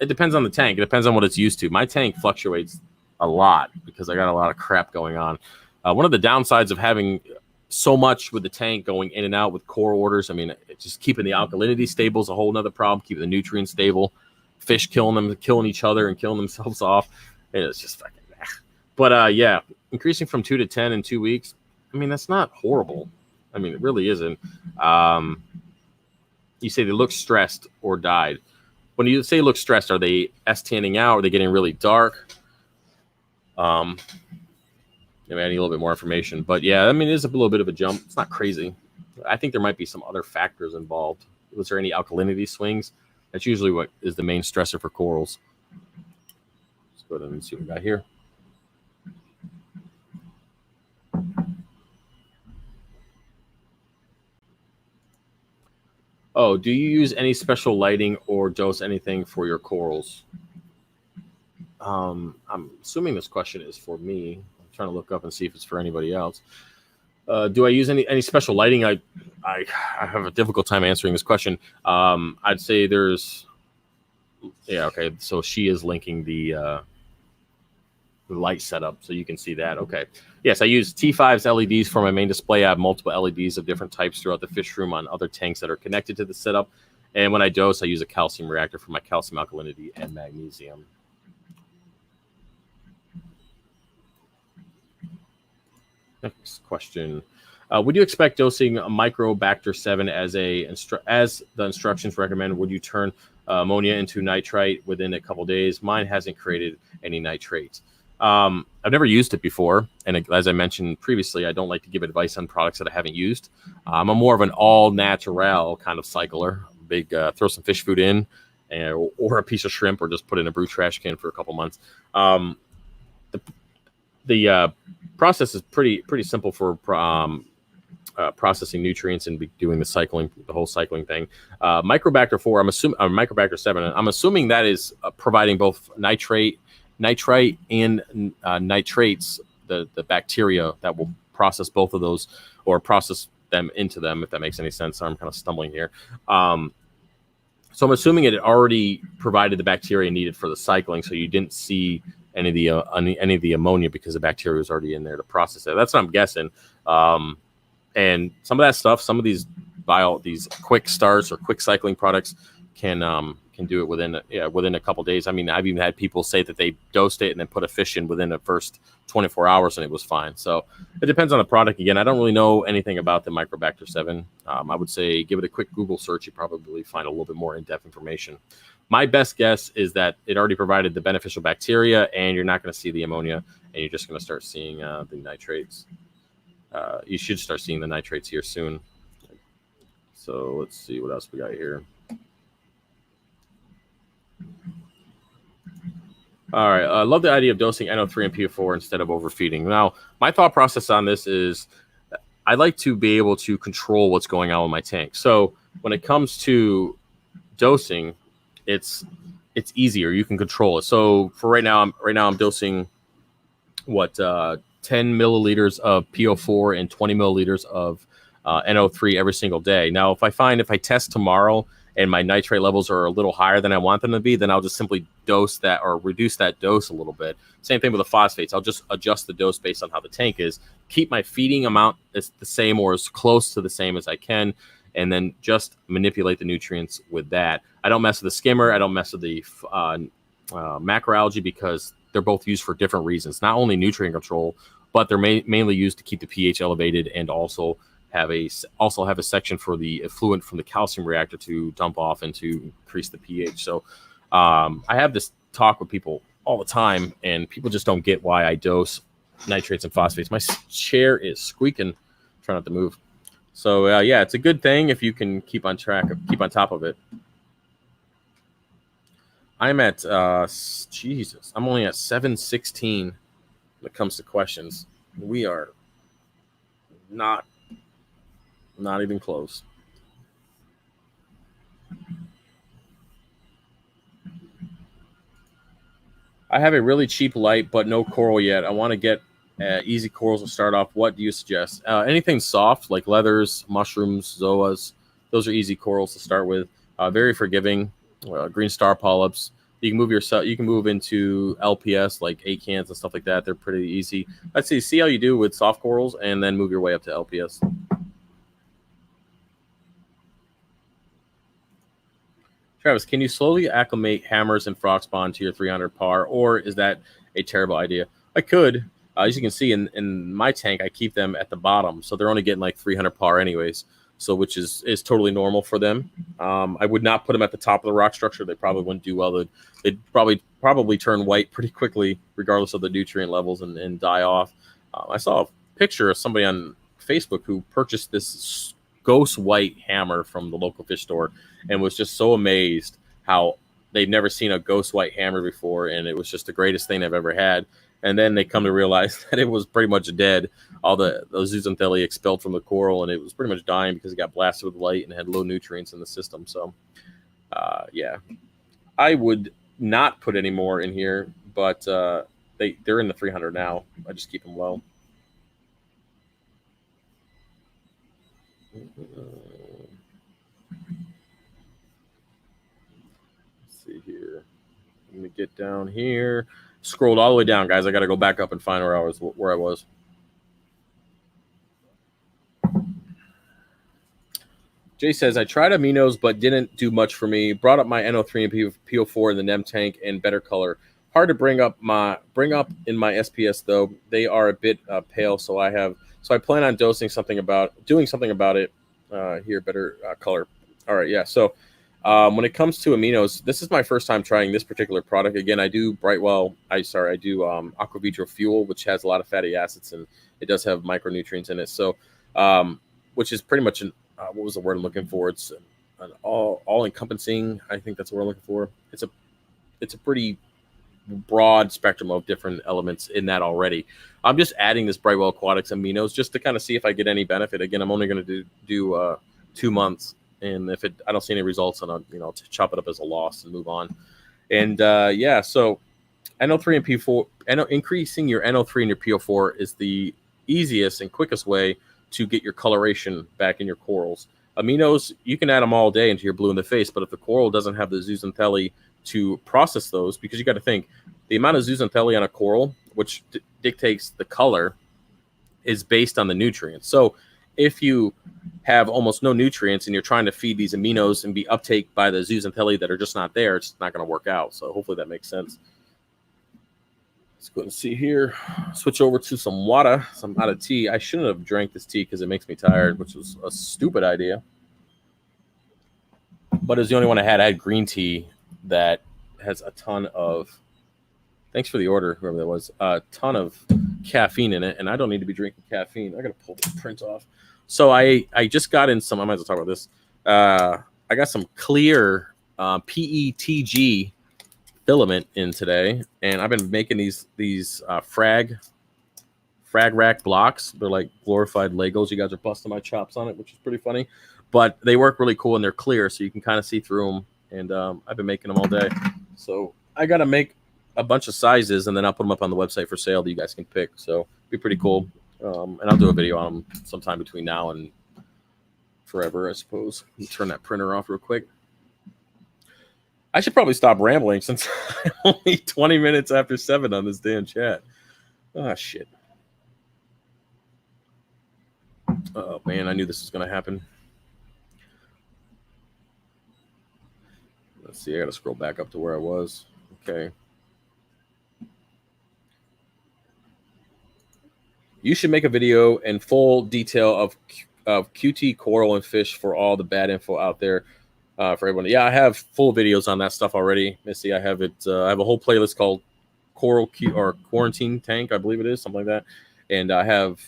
it depends on the tank. It depends on what it's used to. My tank fluctuates a lot because I got a lot of crap going on. One of the downsides of having so much with the tank going in and out with core orders, I mean, just keeping the alkalinity stable is a whole nother problem. Keeping the nutrients stable, fish killing each other and killing themselves off. And it's just fucking. But yeah, increasing from 2 to 10 in 2 weeks. I mean, that's not horrible. I mean, it really isn't. You say they look stressed or died. When you say look stressed, are they S-tanning out? Are they getting really dark? I need a little bit more information. But yeah, I mean, it is a little bit of a jump. It's not crazy. I think there might be some other factors involved. Was there any alkalinity swings? That's usually what is the main stressor for corals. Let's go ahead and see what we got here. Oh, do you use any special lighting or dose anything for your corals? I'm assuming this question is for me. I'm trying to look up and see if it's for anybody else. Do I use any special lighting? I have a difficult time answering this question. I'd say there's, yeah, okay. So she is linking the light setup, so you can see that. Okay. Yes, I use T5's LEDs for my main display. I have multiple LEDs of different types throughout the fish room on other tanks that are connected to the setup. And when I dose, I use a calcium reactor for my calcium alkalinity and magnesium. Next question. Would you expect dosing Microbacter 7 as the instructions recommend? Would you turn ammonia into nitrite within a couple days? Mine hasn't created any nitrates. I've never used it before, and as I mentioned previously, I don't like to give advice on products that I haven't used. I'm more of an all-natural kind of cycler. Big throw some fish food in, or a piece of shrimp, or just put in a brew trash can for a couple months. The process is pretty simple for processing nutrients and doing the whole cycling thing. Microbacter 4, Microbacter 7, I'm assuming that is providing both nitrite and nitrates, the bacteria that will process both of those, or process them into them, if that makes any sense. I'm kind of stumbling here. So I'm assuming it already provided the bacteria needed for the cycling, so you didn't see any of the ammonia because the bacteria was already in there to process it. That's what I'm guessing. And some of that stuff, some of these quick starts or quick cycling products can do it within a couple days. I mean, I've even had people say that they dosed it and then put a fish in within the first 24 hours and it was fine. So it depends on the product. Again, I don't really know anything about the Microbacter 7. I would say give it a quick Google search. You probably find a little bit more in-depth information. My best guess is that it already provided the beneficial bacteria, and you're not going to see the ammonia, and you're just going to start seeing the nitrates. You should start seeing the nitrates here soon. So let's see what else we got here. All right. I love the idea of dosing NO3 and PO4 instead of overfeeding. Now, my thought process on this is I like to be able to control what's going on with my tank. So when it comes to dosing, it's easier. You can control it. So for right now, I'm dosing 10 milliliters of PO4 and 20 milliliters of NO3 every single day. Now, if I test tomorrow and my nitrate levels are a little higher than I want them to be, then I'll just simply dose that or reduce that dose a little bit. Same thing with the phosphates. I'll just adjust the dose based on how the tank is. Keep my feeding amount as the same or as close to the same as I can, and then just manipulate the nutrients with that. I don't mess with the skimmer. I don't mess with the macroalgae because they're both used for different reasons. Not only nutrient control, but they're mainly used to keep the pH elevated and also have a section for the effluent from the calcium reactor to dump off and to increase the pH. So I have this talk with people all the time, and people just don't get why I dose nitrates and phosphates. My chair is squeaking. Try not to move. So yeah, it's a good thing if you can keep on top of it. I'm at I'm only at 7:16 when it comes to questions. We are not even close. I have a really cheap light, but no coral yet. I want to get easy corals to start off. What do you suggest? Anything soft like leathers, mushrooms, zoas. Those are easy corals to start with. Very forgiving. Green star polyps. You can move into LPS like acants and stuff like that. They're pretty easy. Let's see how you do with soft corals, and then move your way up to LPS. Travis, can you slowly acclimate hammers and frox spawn to your 300 par, or is that a terrible idea? I could. As you can see in my tank, I keep them at the bottom, so they're only getting like 300 par anyways, so which is totally normal for them. I would not put them at the top of the rock structure. They probably wouldn't do well. They'd probably turn white pretty quickly, regardless of the nutrient levels, and die off. I saw a picture of somebody on Facebook who purchased this ghost white hammer from the local fish store and was just so amazed how they'd never seen a ghost white hammer before, and it was just the greatest thing they've ever had. And then they come to realize that it was pretty much dead. All the zooxanthellae expelled from the coral, and it was pretty much dying because it got blasted with light and had low nutrients in the system. So, yeah, I would not put any more in here, but they're in the 300 now. I just keep them low. Let's see here. Let me get down here. Scrolled all the way down, guys. I got to go back up and find where I was. Jay says, I tried aminos but didn't do much for me. Brought up my NO3 and PO4 in the NEM tank and better color. Hard to bring up in my SPS though. They are a bit pale, so I plan on doing something about it here. Better color. All right, yeah. So when it comes to aminos, this is my first time trying this particular product. Again, I do Aquavitro Fuel, which has a lot of fatty acids and it does have micronutrients in it. So which is pretty much what was the word I'm looking for? It's an all encompassing. I think that's what we're looking for. It's a pretty broad spectrum of different elements in that already. I'm just adding this Brightwell Aquatics aminos just to kind of see if I get any benefit. Again, I'm only going to do 2 months, and if I don't see any results, then I'll chop it up as a loss and move on. And yeah, so NO3 and P4, increasing your NO3 and your PO4 is the easiest and quickest way to get your coloration back in your corals. Aminos, you can add them all day into your blue in the face, but if the coral doesn't have the zooxanthellae to process those, because you got to think the amount of zooxanthellae on a coral, which dictates the color, is based on the nutrients. So if you have almost no nutrients and you're trying to feed these aminos and be uptake by the zooxanthellae that are just not there, it's not going to work out. So hopefully that makes sense. Let's go and see here. Switch over to some water. I'm out of tea. I shouldn't have drank this tea because it makes me tired, which was a stupid idea. But it's the only one I had. I had green tea that has a ton of, thanks for the order, whoever that was, a ton of caffeine in it, and I don't need to be drinking caffeine. I got to pull the print off. So I just got in some, I might as well talk about this. I got some clear PETG filament in today, and I've been making these frag rack blocks. They're like glorified Legos. You guys are busting my chops on it, which is pretty funny, but they work really cool and they're clear, so you can kind of see through them. And I've been making them all day, so I gotta make a bunch of sizes, and then I'll put them up on the website for sale that you guys can pick. So it'd be pretty cool, and I'll do a video on them sometime between now and forever, I suppose. Let me turn that printer off real quick. I should probably stop rambling since I'm only 20 minutes after 7 on this damn chat. Oh, shit. Oh, man, I knew this was going to happen. Let's see. I got to scroll back up to where I was. Okay. You should make a video in full detail of QT, coral, and fish for all the bad info out there. For everyone. Yeah, I have full videos on that stuff already, Missy. I have it. I have a whole playlist called or Quarantine Tank, I believe it is, something like that. And I have,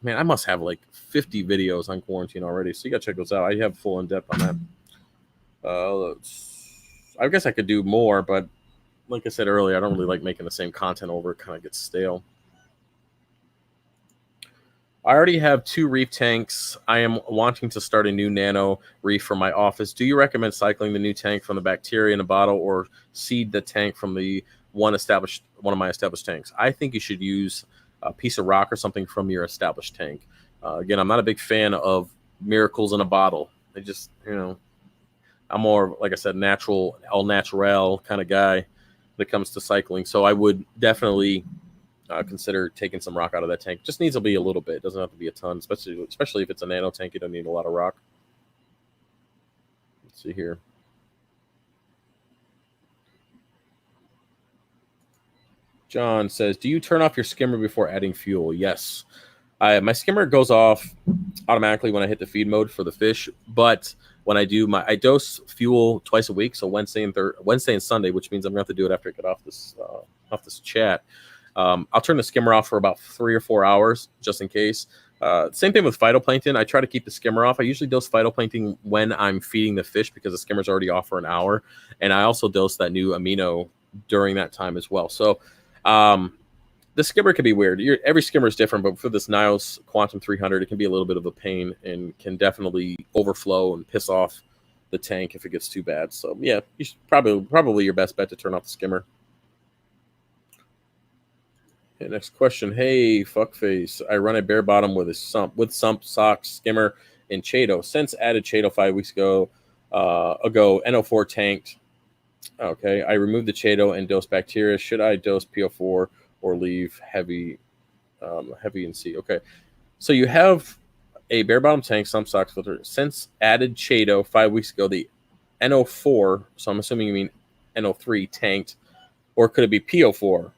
man, I must have like 50 videos on quarantine already. So you gotta check those out. I have full in depth on that. I guess I could do more, but like I said earlier, I don't really like making the same content over. It kind of gets stale. I already have 2 reef tanks. I am wanting to start a new Nano reef for my office. Do you recommend cycling the new tank from the Bacteria in a bottle or seed the tank from the one of my established tanks? I think you should use a piece of rock or something from your established tank. Again, I'm not a big fan of miracles in a bottle. They just, I'm more, like I said, natural, all natural kind of guy when it comes to cycling. So I would definitely consider taking some rock out of that tank. Just needs to be a little bit. It doesn't have to be a ton, especially if it's a nano tank. You don't need a lot of rock. Let's see here. John says, do you turn off your skimmer before adding fuel? Yes. My skimmer goes off automatically when I hit the feed mode for the fish, but when I do I dose fuel twice a week, so Wednesday and Sunday, which means I'm going to have to do it after I get off this chat. I'll turn the skimmer off for about 3 or 4 hours just in case. Same thing with phytoplankton. I try to keep the skimmer off. I usually dose phytoplankton when I'm feeding the fish because the skimmer's already off for an hour. And I also dose that new amino during that time as well. So The skimmer can be weird. Every skimmer is different, but for this Niles Quantum 300, it can be a little bit of a pain and can definitely overflow and piss off the tank if it gets too bad. So yeah, you should probably your best bet to turn off the skimmer. Okay, next question. Hey, fuckface. I run a bare bottom with sump socks, skimmer, and Cheato. Since added Cheato 5 weeks ago, NO4 tanked. Okay, I removed the Cheato and dose bacteria. Should I dose PO4 or leave heavy and C? Okay, so you have a bare bottom tank, sump socks filter. Since added Cheato 5 weeks ago, the NO4, so I'm assuming you mean NO3 tanked, or could it be PO4?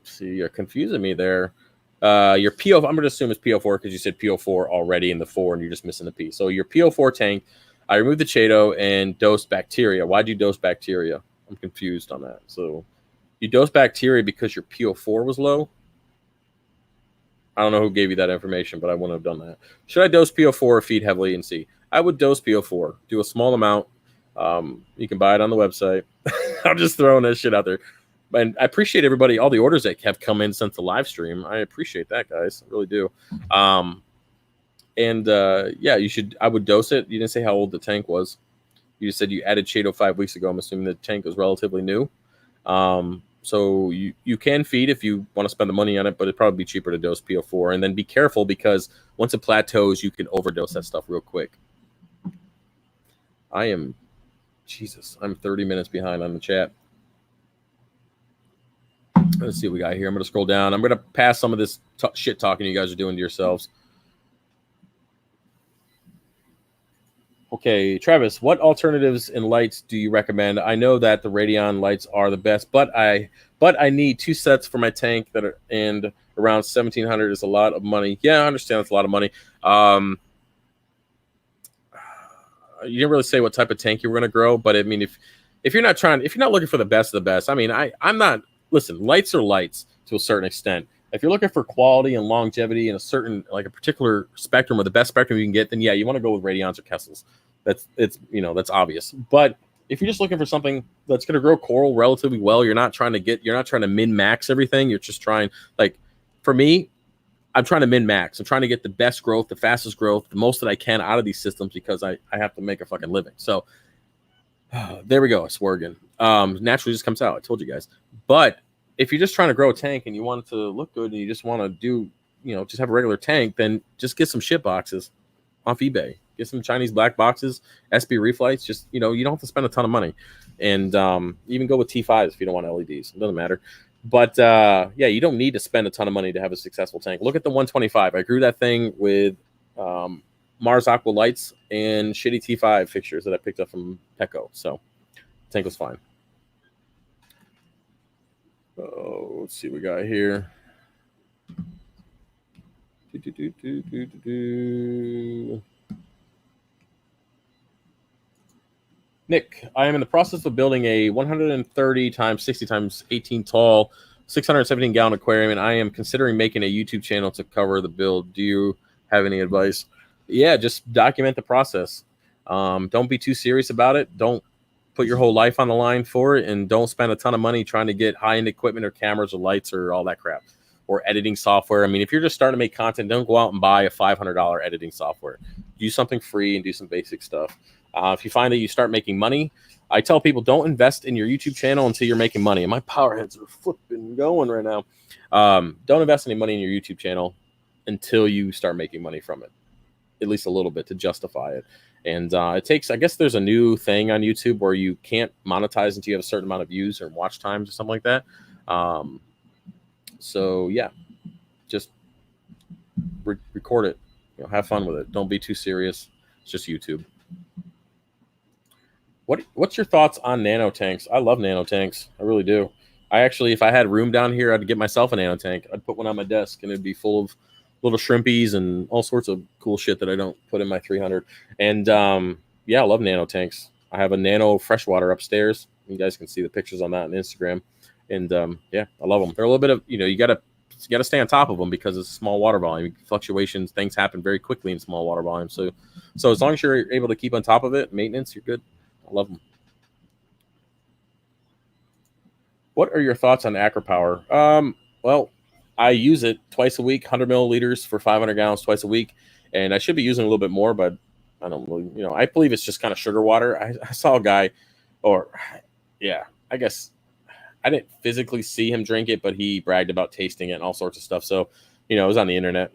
See, you're confusing me there. Your PO, I'm going to assume it's PO4 because you said PO4 already in the 4 and you're just missing the P. So your PO4 tank, I removed the Cheato and dosed bacteria. Why'd you dose bacteria? I'm confused on that. So you dosed bacteria because your PO4 was low? I don't know who gave you that information, but I wouldn't have done that. Should I dose PO4 or feed heavily and C? I would dose PO4. Do a small amount. You can buy it on the website. I'm just throwing that shit out there. And I appreciate everybody, all the orders that have come in since the live stream. I appreciate that, guys. I really do. Yeah, you should. I would dose it. You didn't say how old the tank was. You just said you added Cheato 5 weeks ago. I'm assuming the tank was relatively new. So you can feed if you want to spend the money on it, but it'd probably be cheaper to dose PO4. And then be careful because once it plateaus, you can overdose that stuff real quick. I'm 30 minutes behind on the chat. Let's see what we got here. I'm going to scroll down. I'm going to pass some of this shit talking you guys are doing to yourselves. Okay, Travis, what alternatives in lights do you recommend? I know that the Radion lights are the best, but I need 2 sets for my tank and around 1,700 is a lot of money. Yeah, I understand it's a lot of money. You didn't really say what type of tank you were going to grow, but I mean, if you're not looking for the best of the best, I mean, I'm not. Listen, lights are lights to a certain extent. If you're looking for quality and longevity in a particular spectrum or the best spectrum you can get, then yeah, you want to go with Radions or Kessels. That's obvious. But if you're just looking for something that's going to grow coral relatively well, you're not trying to min max everything. You're just trying, like, for me, I'm trying to min max. I'm trying to get the best growth, the fastest growth, the most that I can out of these systems because I have to make a fucking living. So there we go. I swear again. Naturally just comes out. I told you guys. But if you're just trying to grow a tank and you want it to look good and you just want to do, just have a regular tank, then just get some shit boxes off eBay. Get some Chinese black boxes, SB Reef lights. Just, you don't have to spend a ton of money. And even go with T5s if you don't want LEDs. It doesn't matter. But yeah, you don't need to spend a ton of money to have a successful tank. Look at the 125. I grew that thing with Mars Aqua lights and shitty T5 fixtures that I picked up from Pecco. So the tank was fine. Oh, let's see what we got here. Nick, I am in the process of building a 130 times 60 times 18 tall, 617 gallon aquarium, and I am considering making a YouTube channel to cover the build. Do you have any advice? Yeah, just document the process. Don't be too serious about it. Don't put your whole life on the line for it, and don't spend a ton of money trying to get high-end equipment or cameras or lights or all that crap or editing software. I mean, if you're just starting to make content, don't go out and buy a $500 editing software. Do something free and do some basic stuff. If you find that you start making money, I tell people don't invest in your YouTube channel until you're making money. And my Powerheads are flipping going right now. Don't invest any money in your YouTube channel until you start making money from it, at least a little bit, to justify it. And it takes, I guess there's a new thing on YouTube where you can't monetize until you have a certain amount of views or watch times or something like that. So yeah, just record it, have fun with it. Don't be too serious. It's just YouTube. What's your thoughts on nano tanks? I love nano tanks. I really do. I actually, if I had room down here, I'd get myself a nano tank. I'd put one on my desk and it'd be full of little shrimpies and all sorts of cool shit that I don't put in my 300. And yeah, I love nano tanks. I have a nano freshwater upstairs. You guys can see the pictures on that on Instagram. And yeah, I love them. They're a little bit of, you got to stay on top of them because it's small water volume fluctuations. Things happen very quickly in small water volume. So as long as you're able to keep on top of it, maintenance, you're good. I love them. What are your thoughts on AquaPower? Well, I use it twice a week, 100 milliliters for 500 gallons twice a week, and I should be using a little bit more, but I don't really, I believe it's just kind of sugar water. I saw a guy, or yeah, I guess I didn't physically see him drink it, but he bragged about tasting it and all sorts of stuff. So, it was on the internet.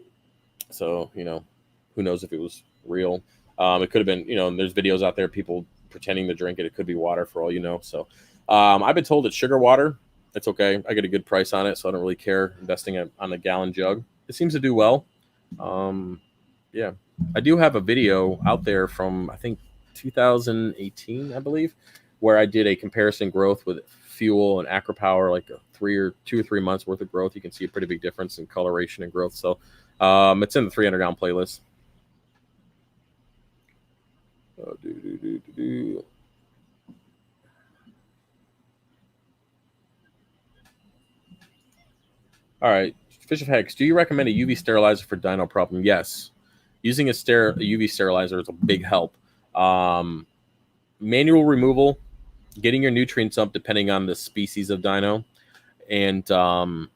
So, who knows if it was real. It could have been, there's videos out there, people pretending to drink it. It could be water for all you know. So I've been told it's sugar water. It's okay. I get a good price on it, so I don't really care investing on a gallon jug. It seems to do well. Yeah. I do have a video out there from, I think, 2018, I believe, where I did a comparison growth with fuel and AquaPower, like 2 or 3 months worth of growth. You can see a pretty big difference in coloration and growth. So it's in the 300 gallon playlist. All right, Fish of Hex, do you recommend a UV sterilizer for dino problem? Yes. Using a UV sterilizer is a big help. Manual removal, getting your nutrients up depending on the species of dino, and UV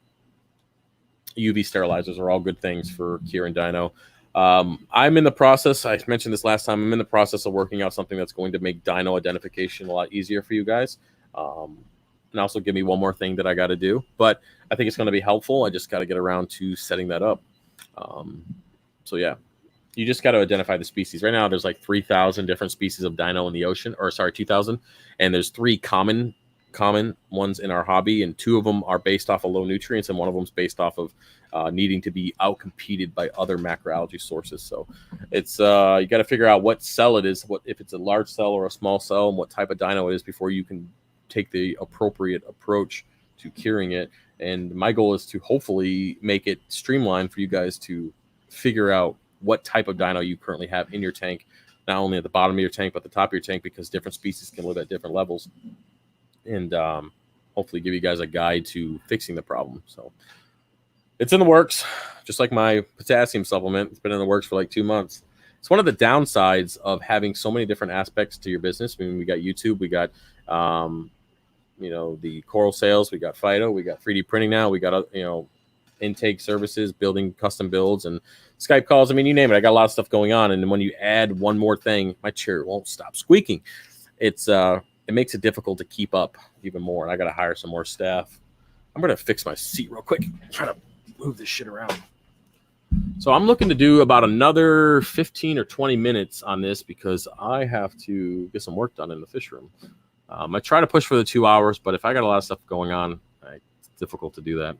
sterilizers are all good things for curing dino. I'm in the process, I mentioned this last time, I'm in the process of working out something that's going to make dino identification a lot easier for you guys. And also give me one more thing that I got to do. But I think it's going to be helpful. I just got to get around to setting that up. So, yeah. You just got to identify the species. Right now, there's like 3,000 different species of dino in the ocean. Or, sorry, 2,000. And there's 3 common ones in our hobby. And 2 of them are based off of low nutrients. And one of them is based off of needing to be outcompeted by other macroalgae sources. So it's you got to figure out what cell it is, if it's a large cell or a small cell, and what type of dino it is before you can take the appropriate approach to curing it. And my goal is to hopefully make it streamlined for you guys to figure out what type of dino you currently have in your tank, not only at the bottom of your tank, but the top of your tank, because different species can live at different levels. And hopefully give you guys a guide to fixing the problem. So it's in the works, just like my potassium supplement. It's been in the works for like 2 months. It's one of the downsides of having so many different aspects to your business. I mean, we got YouTube, we got the coral sales, we got Phyto, we got 3D printing now, we got intake services, building custom builds, and Skype calls. I mean, you name it. I got a lot of stuff going on, and when you add one more thing, my chair won't stop squeaking. It makes it difficult to keep up even more, and I got to hire some more staff. I'm gonna fix my seat real quick. Try to move this shit around. So I'm looking to do about another 15 or 20 minutes on this because I have to get some work done in the fish room. I try to push for the 2 hours, but if I got a lot of stuff going on, it's difficult to do that.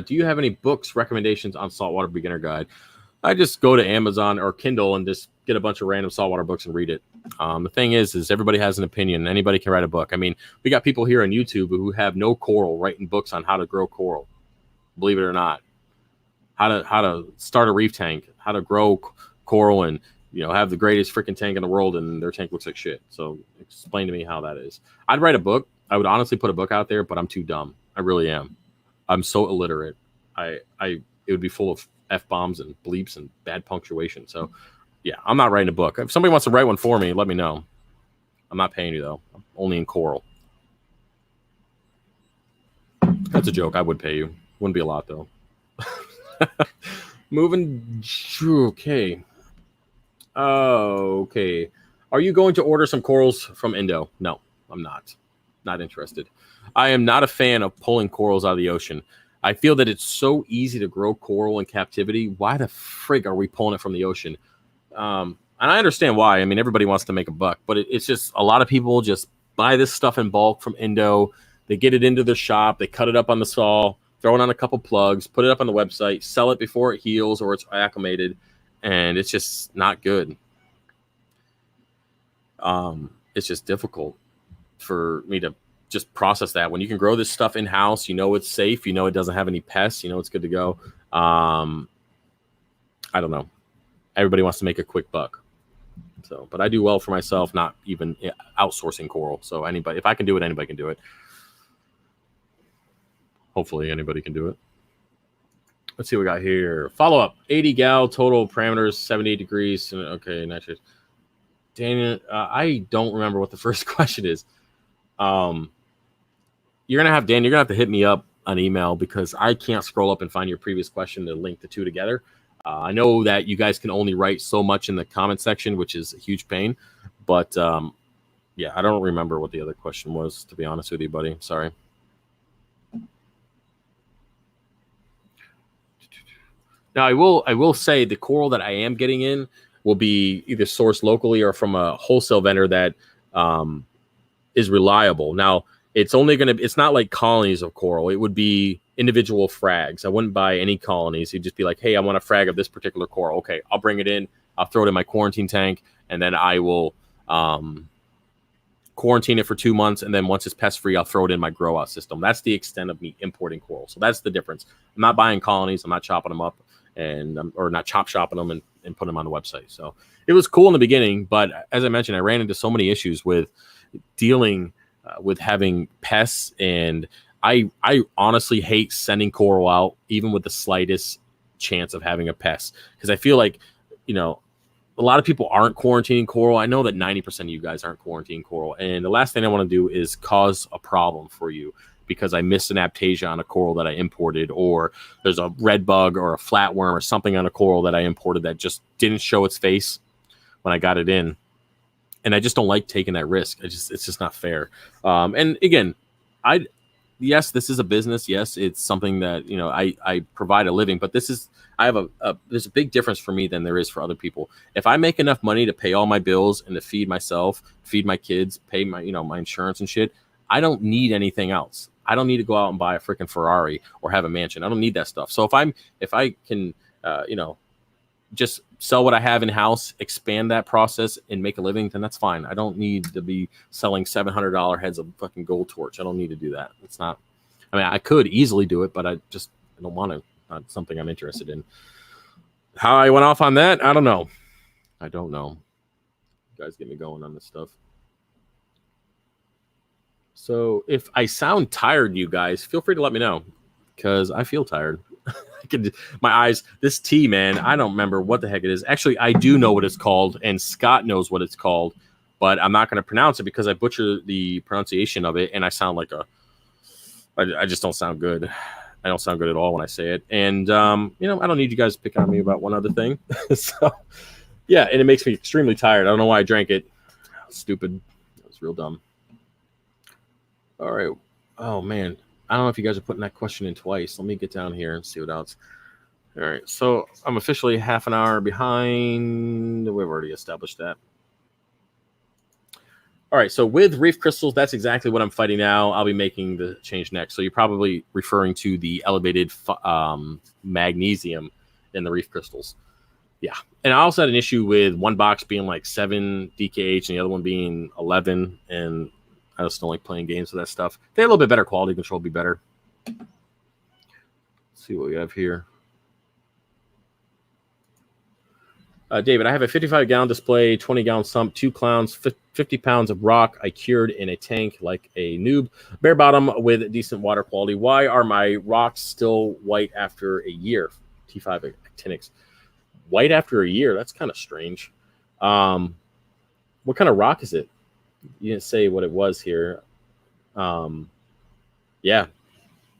Do you have any books recommendations on saltwater beginner guide? I just go to Amazon or Kindle and just get a bunch of random saltwater books and read it. The thing is everybody has an opinion. Anybody can write a book. I mean, we got people here on YouTube who have no coral writing books on how to grow coral. Believe it or not, how to start a reef tank, how to grow coral, and have the greatest freaking tank in the world, and their tank looks like shit. So explain to me how that is. I'd write a book. I would honestly put a book out there, but I'm too dumb. I really am. I'm so illiterate. It would be full of F-bombs and bleeps and bad punctuation. So yeah, I'm not writing a book. If somebody wants to write one for me, let me know. I'm not paying you though. I'm only in coral. That's a joke. I would pay you. Wouldn't be a lot though. Moving. Okay. Okay. Are you going to order some corals from Indo? No, I'm not. Not interested. I am not a fan of pulling corals out of the ocean. I feel that it's so easy to grow coral in captivity. Why the frig are we pulling it from the ocean? And I understand why. I mean, everybody wants to make a buck, but it's just a lot of people just buy this stuff in bulk from Indo. They get it into their shop. They cut it up on the saw, throw it on a couple plugs, put it up on the website, sell it before it heals or it's acclimated, and it's just not good. It's just difficult for me to just process that. When you can grow this stuff in-house, it's safe, it doesn't have any pests, it's good to go. I don't know. Everybody wants to make a quick buck. So, but I do well for myself, not even outsourcing coral. So if I can do it, anybody can do it. Hopefully anybody can do it. Let's see what we got here. Follow up. 80 gal total parameters, 78 degrees. Okay, nitrate. Daniel, I don't remember what the first question is. you're gonna have to hit me up on email because I can't scroll up and find your previous question to link the two together. I know that you guys can only write so much in the comment section, which is a huge pain. But yeah, I don't remember what the other question was, to be honest with you, buddy. Sorry. Now, I will say the coral that I am getting in will be either sourced locally or from a wholesale vendor that is reliable. Now, it's not like colonies of coral. It would be individual frags. I wouldn't buy any colonies. You'd just be like, hey, I want a frag of this particular coral. Okay, I'll bring it in. I'll throw it in my quarantine tank, and then I will quarantine it for 2 months. And then once it's pest free, I'll throw it in my grow out system. That's the extent of me importing coral. So that's the difference. I'm not buying colonies. I'm not chopping them up or not shopping them and putting them on the website. So it was cool in the beginning, but as I mentioned, I ran into so many issues with dealing with having pests, and I honestly hate sending coral out even with the slightest chance of having a pest, because I feel like, you know, a lot of people aren't quarantining coral. I know that 90% of you guys aren't quarantining coral, and the last thing I want to do is cause a problem for you because I missed an aptasia on a coral that I imported, or there's a red bug or a flatworm or something on a coral that I imported that just didn't show its face when I got it in. And I just don't like taking that risk. It's just not fair. And again, yes, this is a business. Yes, it's something that, you know, I provide a living, but there's a big difference for me than there is for other people. If I make enough money to pay all my bills and to feed myself, feed my kids, pay my, you know, my insurance and shit, I don't need anything else. I don't need to go out and buy a freaking Ferrari or have a mansion. I don't need that stuff. So if I can, you know, just sell what I have in house, expand that process, and make a living, then that's fine. I don't need to be selling $700 heads of fucking gold torch. I don't need to do that. It's not. I mean, I could easily do it, but I don't want to. Not something I'm interested in. How I went off on that, I don't know. You guys get me going on this stuff. So if I sound tired, you guys, feel free to let me know, because I feel tired. My eyes, this tea, man, I don't remember what the heck it is. Actually, I do know what it's called, and Scott knows what it's called, but I'm not going to pronounce it because I butcher the pronunciation of it, and I sound like I just don't sound good. I don't sound good at all when I say it. And, you know, I don't need you guys to pick on me about one other thing. So, yeah, and it makes me extremely tired. I don't know why I drank it. Stupid. It was real dumb. All right. Oh, man. I don't know if you guys are putting that question in twice. Let me get down here and see what else. All right. So I'm officially half an hour behind. We've already established that. All right. So with Reef Crystals, that's exactly what I'm fighting now. I'll be making the change next. So you're probably referring to the elevated magnesium in the Reef Crystals. Yeah. And I also had an issue with one box being like 7 DKH and the other one being 11. And I just don't like playing games with that stuff. If they had a little bit better quality control, be better. Let's see what we have here. David, I have a 55-gallon display, 20-gallon sump, 2 clowns, 50 pounds of rock I cured in a tank like a noob. Bare bottom with decent water quality. Why are my rocks still white after a year? T5 actinics. White after a year? That's kind of strange. What kind of rock is it? You didn't say what it was here. Yeah,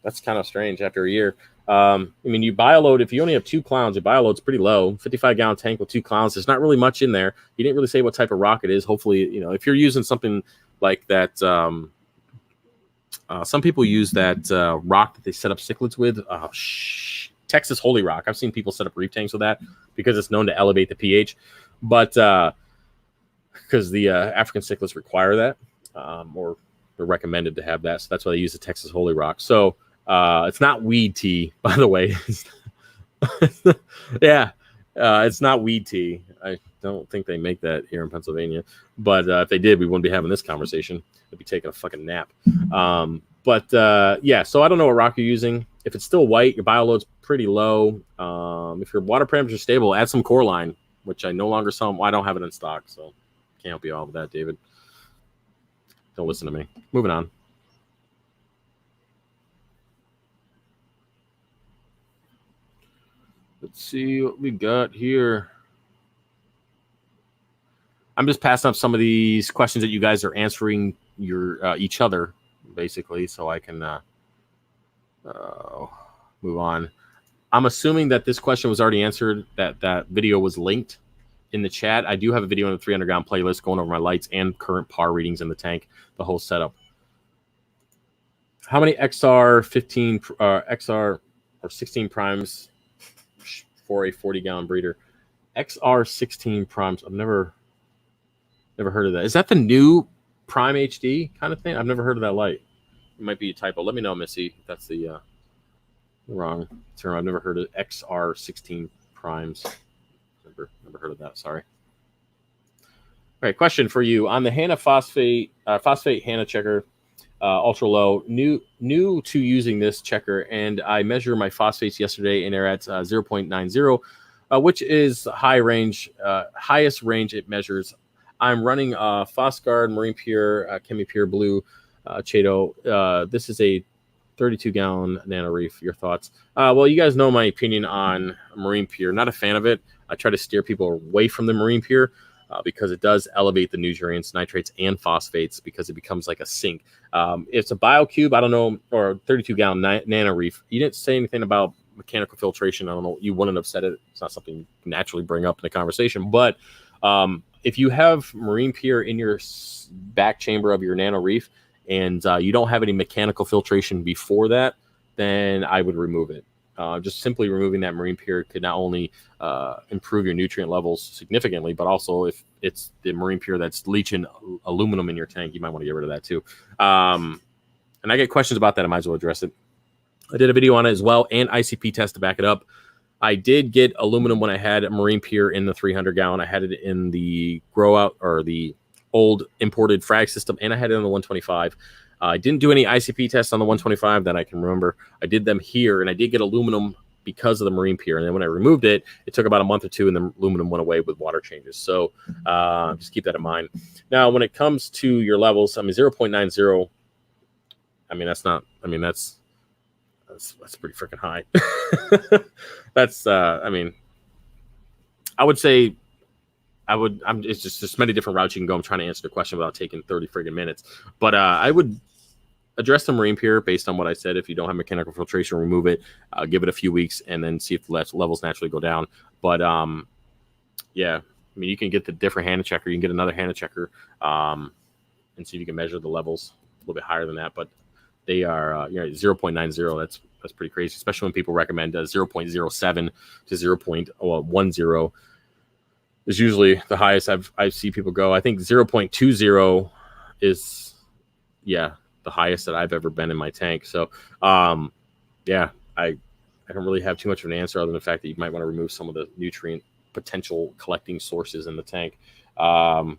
that's kind of strange after a year. I mean, you bioload, if you only have 2 clowns, your bioload's pretty low. 55-gallon tank with 2 clowns. There's not really much in there. You didn't really say what type of rock it is. Hopefully, you know, if you're using something like that, some people use that rock that they set up cichlids with. Texas Holy Rock. I've seen people set up reef tanks with that because it's known to elevate the pH. But because the African cichlids require that, or they're recommended to have that. So that's why they use the Texas Holy Rock. So it's not weed tea, by the way. Yeah, it's not weed tea. I don't think they make that here in Pennsylvania. But if they did, we wouldn't be having this conversation. I'd be taking a fucking nap. Yeah, so I don't know what rock you're using. If it's still white, your bioload's pretty low. If your water parameters are stable, add some Coreline, which I no longer sell. I don't have it in stock, so can't help you all with that, David. Don't listen to me. Moving on. Let's see what we got here. I'm just passing up some of these questions that you guys are answering each other basically, so I can move on. I'm assuming that this question was already answered, that video was linked in the chat. I do have a video in the 300 gallon playlist going over my lights and current par readings in the tank, the whole setup. How many XR or 16 primes for a 40 gallon breeder? XR 16 primes. I've never heard of that. Is that the new Prime HD kind of thing? I've never heard of that light. It might be a typo. Let me know, Missy, if that's the wrong term. I've never heard of XR 16 primes. Never heard of that. Sorry. All right, question for you on the Hana phosphate Hana checker, ultra low. New to using this checker, and I measure my phosphates yesterday, and they're at 0.90, which is high range, highest range it measures. I'm running Phosguard, Marinepure, Chemipure Blue, Cheato. This is a 32 gallon Nano Reef. Your thoughts? Well, you guys know my opinion on Marinepure. Not a fan of it. I try to steer people away from the Marinepure because it does elevate the nutrients, nitrates, and phosphates because it becomes like a sink. It's a BioCube, I don't know, or 32 gallon Nano Reef. You didn't say anything about mechanical filtration. I don't know. You wouldn't have said it. It's not something you can naturally bring up in a conversation. But if you have Marinepure in your back chamber of your Nano Reef and you don't have any mechanical filtration before that, then I would remove it. Just simply removing that Marinepure could not only improve your nutrient levels significantly, but also if it's the Marinepure that's leaching aluminum in your tank, you might want to get rid of that too. And I get questions about that. I might as well address it. I did a video on it as well and ICP test to back it up. I did get aluminum when I had Marinepure in the 300 gallon. I had it in the grow out or the old imported frag system, and I had it on the 125. I didn't do any ICP tests on the 125 that I can remember. I did them here, and I did get aluminum because of the Marinepure. And then when I removed it, it took about a month or two, and the aluminum went away with water changes. So just keep that in mind. Now, when it comes to your levels, I mean, 0.90, I mean, that's not, I mean, that's pretty freaking high. That's, I mean, I would say, it's just many different routes you can go. I'm trying to answer the question without taking 30 friggin' minutes. But I would address the Marinepure based on what I said. If you don't have mechanical filtration, remove it, give it a few weeks, and then see if the levels naturally go down. But yeah, I mean, you can get the different Hana checker. You can get another Hana checker and see if you can measure the levels a little bit higher than that. But they are 0.90. That's pretty crazy, especially when people recommend 0.07 to 0.10. Is usually the highest I see people go. I think 0.20 is, the highest that I've ever been in my tank. So, yeah, I don't really have too much of an answer other than the fact that you might want to remove some of the nutrient potential collecting sources in the tank, and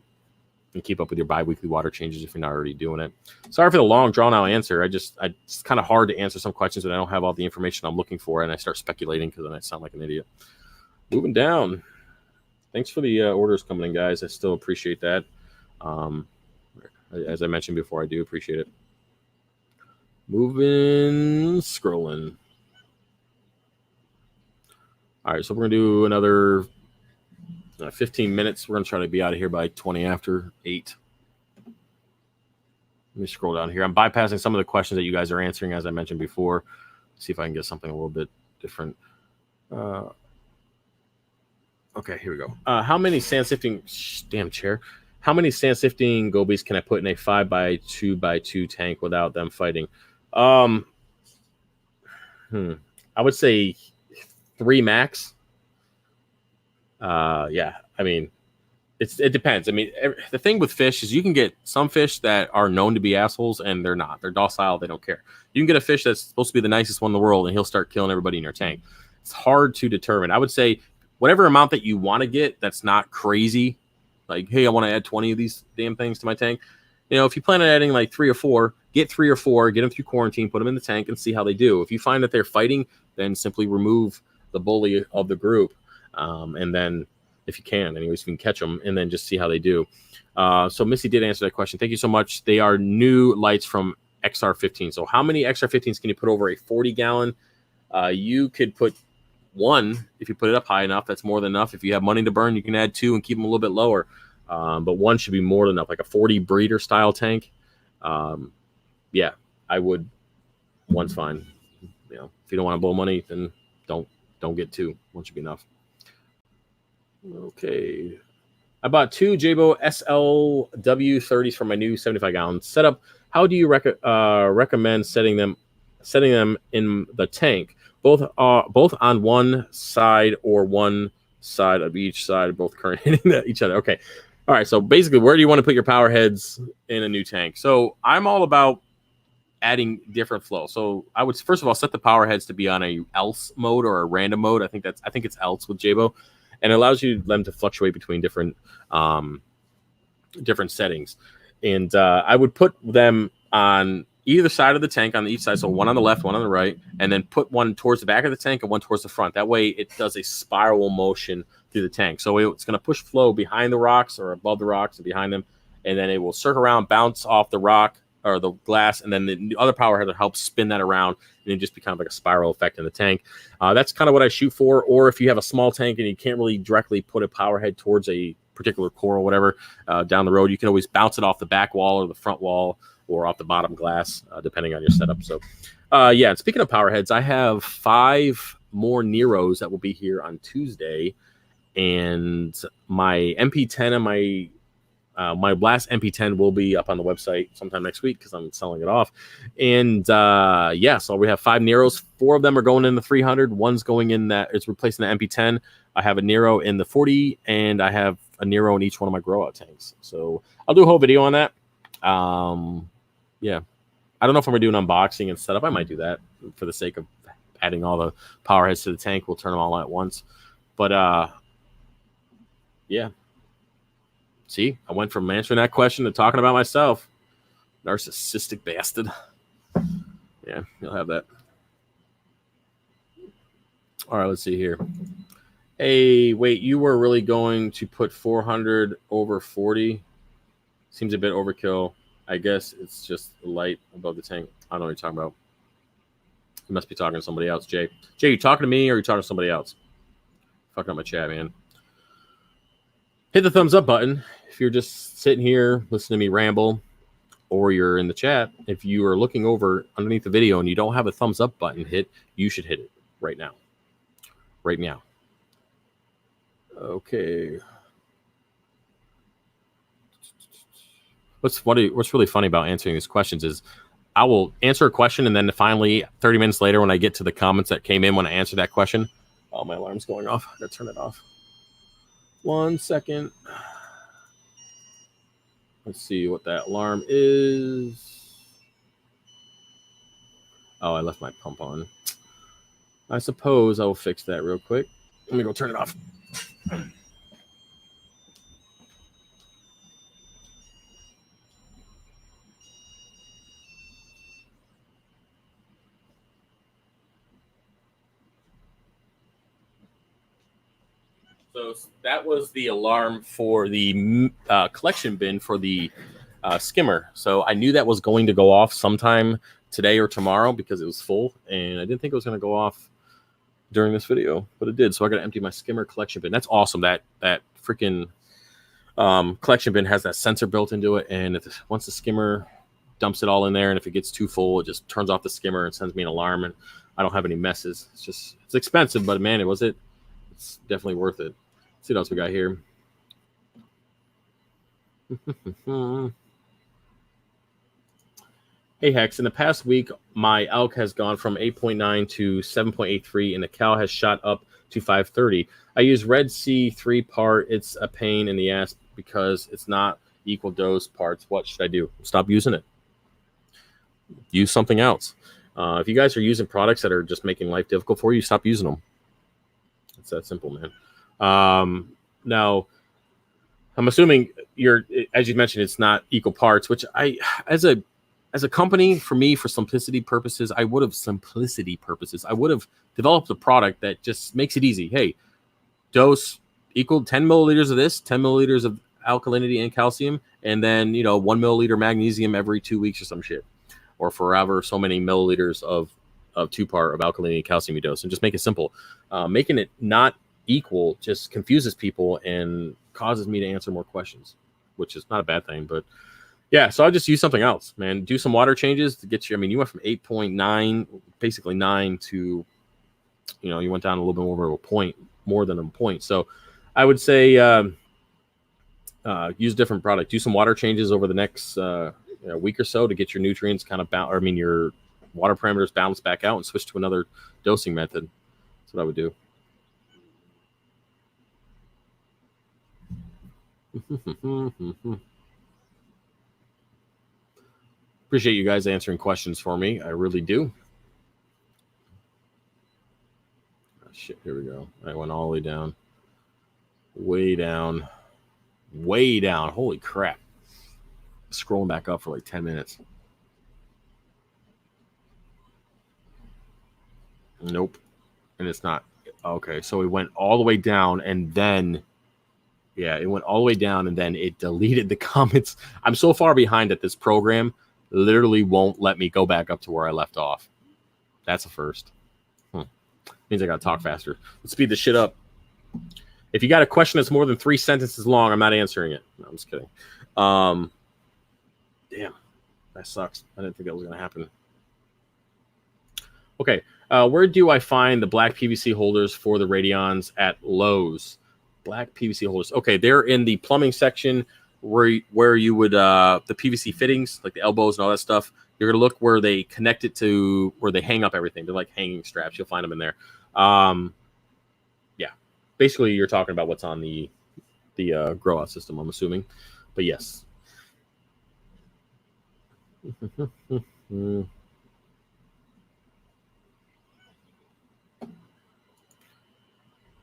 keep up with your biweekly water changes if you're not already doing it. Sorry for the long, drawn-out answer. It's kind of hard to answer some questions when I don't have all the information I'm looking for, and I start speculating because then I sound like an idiot. Moving down. Thanks for the orders coming in, guys. I still appreciate that. As I mentioned before, I do appreciate it. Scrolling. All right, so we're going to do another 15 minutes. We're going to try to be out of here by 20 after 8. Let me scroll down here. I'm bypassing some of the questions that you guys are answering, as I mentioned before. See if I can get something a little bit different. Okay, here we go. How many Sandsifting? Damn chair. How many Sandsifting gobies can I put in a 5x2x2 tank without them fighting? I would say 3 max. Yeah, I mean, it depends. I mean, the thing with fish is you can get some fish that are known to be assholes, and they're not. They're docile. They don't care. You can get a fish that's supposed to be the nicest one in the world, and he'll start killing everybody in your tank. It's hard to determine. I would say whatever amount that you want to get that's not crazy, like, hey, I want to add 20 of these damn things to my tank. If you plan on adding like 3 or 4, get 3 or 4, get them through quarantine, put them in the tank, and see how they do. If you find that they're fighting, then simply remove the bully of the group. And then, if you can, anyways, you can catch them, and then just see how they do. So Missy did answer that question. Thank you so much. They are new lights from XR15. So how many XR15s can you put over a 40-gallon? You could put 1 if you put it up high enough. That's more than enough. If you have money to burn, you can add 2 and keep them a little bit lower. But 1 should be more than enough, like a 40 breeder style tank. Yeah, I would. One's fine. You know, if you don't want to blow money, then don't get two. One should be enough. Okay. I bought two Jabo SLW30s for my new 75-gallon setup. How do you recommend setting them in the tank? Both on one side or one side of each side, both current hitting each other. Okay. All right. So basically, where do you want to put your power heads in a new tank? So I'm all about adding different flow. So I would first of all set the power heads to be on a else mode or a random mode. I think it's else with Jabo, and it allows them to fluctuate between different settings. And I would put them on either side of the tank on each side. So one on the left, one on the right, and then put one towards the back of the tank and one towards the front. That way it does a spiral motion through the tank. So it's going to push flow behind the rocks or above the rocks and behind them. And then it will circle around, bounce off the rock or the glass, and then the other power head will help spin that around, and it just becomes like a spiral effect in the tank. That's kind of what I shoot for. Or if you have a small tank and you can't really directly put a power head towards a particular core or whatever down the road, you can always bounce it off the back wall or the front wall or off the bottom glass, depending on your setup. So, yeah, and speaking of power heads, I have 5 more Neros that will be here on Tuesday, and my MP10 and my last MP10 will be up on the website sometime next week because I'm selling it off. And yeah, so we have 5 Neros. 4 of them are going in the 300. One's going in that it's replacing the MP10. I have a Nero in the 40, and I have a Nero in each one of my grow out tanks. So I'll do a whole video on that. Yeah, I don't know if I'm gonna do an unboxing and setup. I might do that for the sake of adding all the power heads to the tank. We'll turn them all on at once. But yeah. See, I went from answering that question to talking about myself. Narcissistic bastard. Yeah, you'll have that. All right, let's see here. Hey, wait, you were really going to put 400 over 40? Seems a bit overkill. I guess it's just light above the tank. I don't know what you're talking about. You must be talking to somebody else, Jay. Jay, you talking to me or you talking to somebody else? Fucking up my chat, man. Hit the thumbs up button if you're just sitting here listening to me ramble, or you're in the chat. If you are looking over underneath the video and you don't have a thumbs up button hit, you should hit it right now. Right now. Okay. What's really funny about answering these questions is I will answer a question, and then finally 30 minutes later when I get to the comments that came in when I answered that question, oh, my alarm's going off. I gotta turn it off. 1 second. Let's see what that alarm is. Oh, I left my pump on. I suppose I will fix that real quick. Let me go turn it off. So that was the alarm for the collection bin for the skimmer. So I knew that was going to go off sometime today or tomorrow because it was full, and I didn't think it was going to go off during this video, but it did. So I got to empty my skimmer collection bin. That's awesome. That freaking collection bin has that sensor built into it, and once the skimmer dumps it all in there, and if it gets too full, it just turns off the skimmer and sends me an alarm, and I don't have any messes. It's expensive, but man, it's definitely worth it. Let's see what else we got here. Hey Hex, in the past week, my elk has gone from 8.9 to 7.83, and the cow has shot up to 530. I use Red Sea 3-part. It's a pain in the ass because it's not equal dose parts. What should I do? Stop using it. Use something else. If you guys are using products that are just making life difficult for you, stop using them. It's that simple, man. Now, I'm assuming as you mentioned, it's not equal parts, which as a company, for me, for simplicity purposes, I would have developed a product that just makes it easy. Hey, dose equal 10 milliliters of this, 10 milliliters of alkalinity and calcium, and then 1 milliliter magnesium every 2 weeks or some shit, or forever so many milliliters of 2-part of alkalinity and calcium you dose, and just make it simple. Making it not equal just confuses people and causes me to answer more questions, which is not a bad thing, but Yeah, so I'll just use something else, man. Do some water changes to get you. I mean, you went from 8.9, basically 9 to, you went down a little bit over a point, more than a point. So I would say use a different product. Do some water changes over the next week or so to get your nutrients kind of your water parameters balanced back out, and switch to another dosing method. That's what I would do. Appreciate you guys answering questions for me. I really do. Oh, shit, here we go. I went all the way down. Way down. Way down. Holy crap. Scrolling back up for like 10 minutes. Nope. And it's not. Okay, so it went all the way down, and then it went all the way down, and then it deleted the comments. I'm so far behind that this program literally won't let me go back up to where I left off. That's a first. Means I gotta talk faster. Let's speed this shit up. If you got a question that's more than 3 sentences long, I'm not answering it. No, I'm just kidding. Damn, that sucks. I didn't think that was gonna happen. Okay, where do I find the black PVC holders for the Radions at Lowe's? Black PVC holders. Okay, they're in the plumbing section where you would the PVC fittings, like the elbows and all that stuff. You're gonna look where they connect it to where they hang up everything. They're like hanging straps. You'll find them in there. Basically, you're talking about what's on the grow out system, I'm assuming. But yes.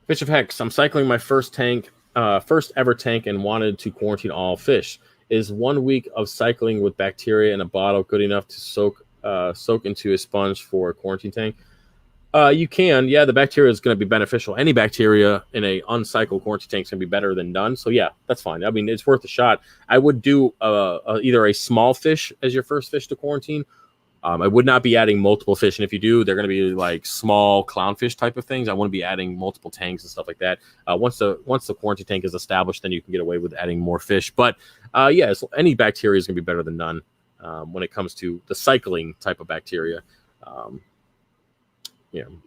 Fish of Hex. I'm cycling my first ever tank, and wanted to quarantine all fish. Is 1 week of cycling with bacteria in a bottle good enough to soak into a sponge for a quarantine tank? You can. Yeah, the bacteria is going to be beneficial. Any bacteria in a uncycled quarantine tank is going to be better than none. So yeah, that's fine. I mean, it's worth a shot. I would do either a small fish as your first fish to quarantine. I would not be adding multiple fish, and if you do, they're going to be like small clownfish type of things. I wouldn't be adding multiple tanks and stuff like that. Once the quarantine tank is established, then you can get away with adding more fish. But yes, any bacteria is going to be better than none when it comes to the cycling type of bacteria.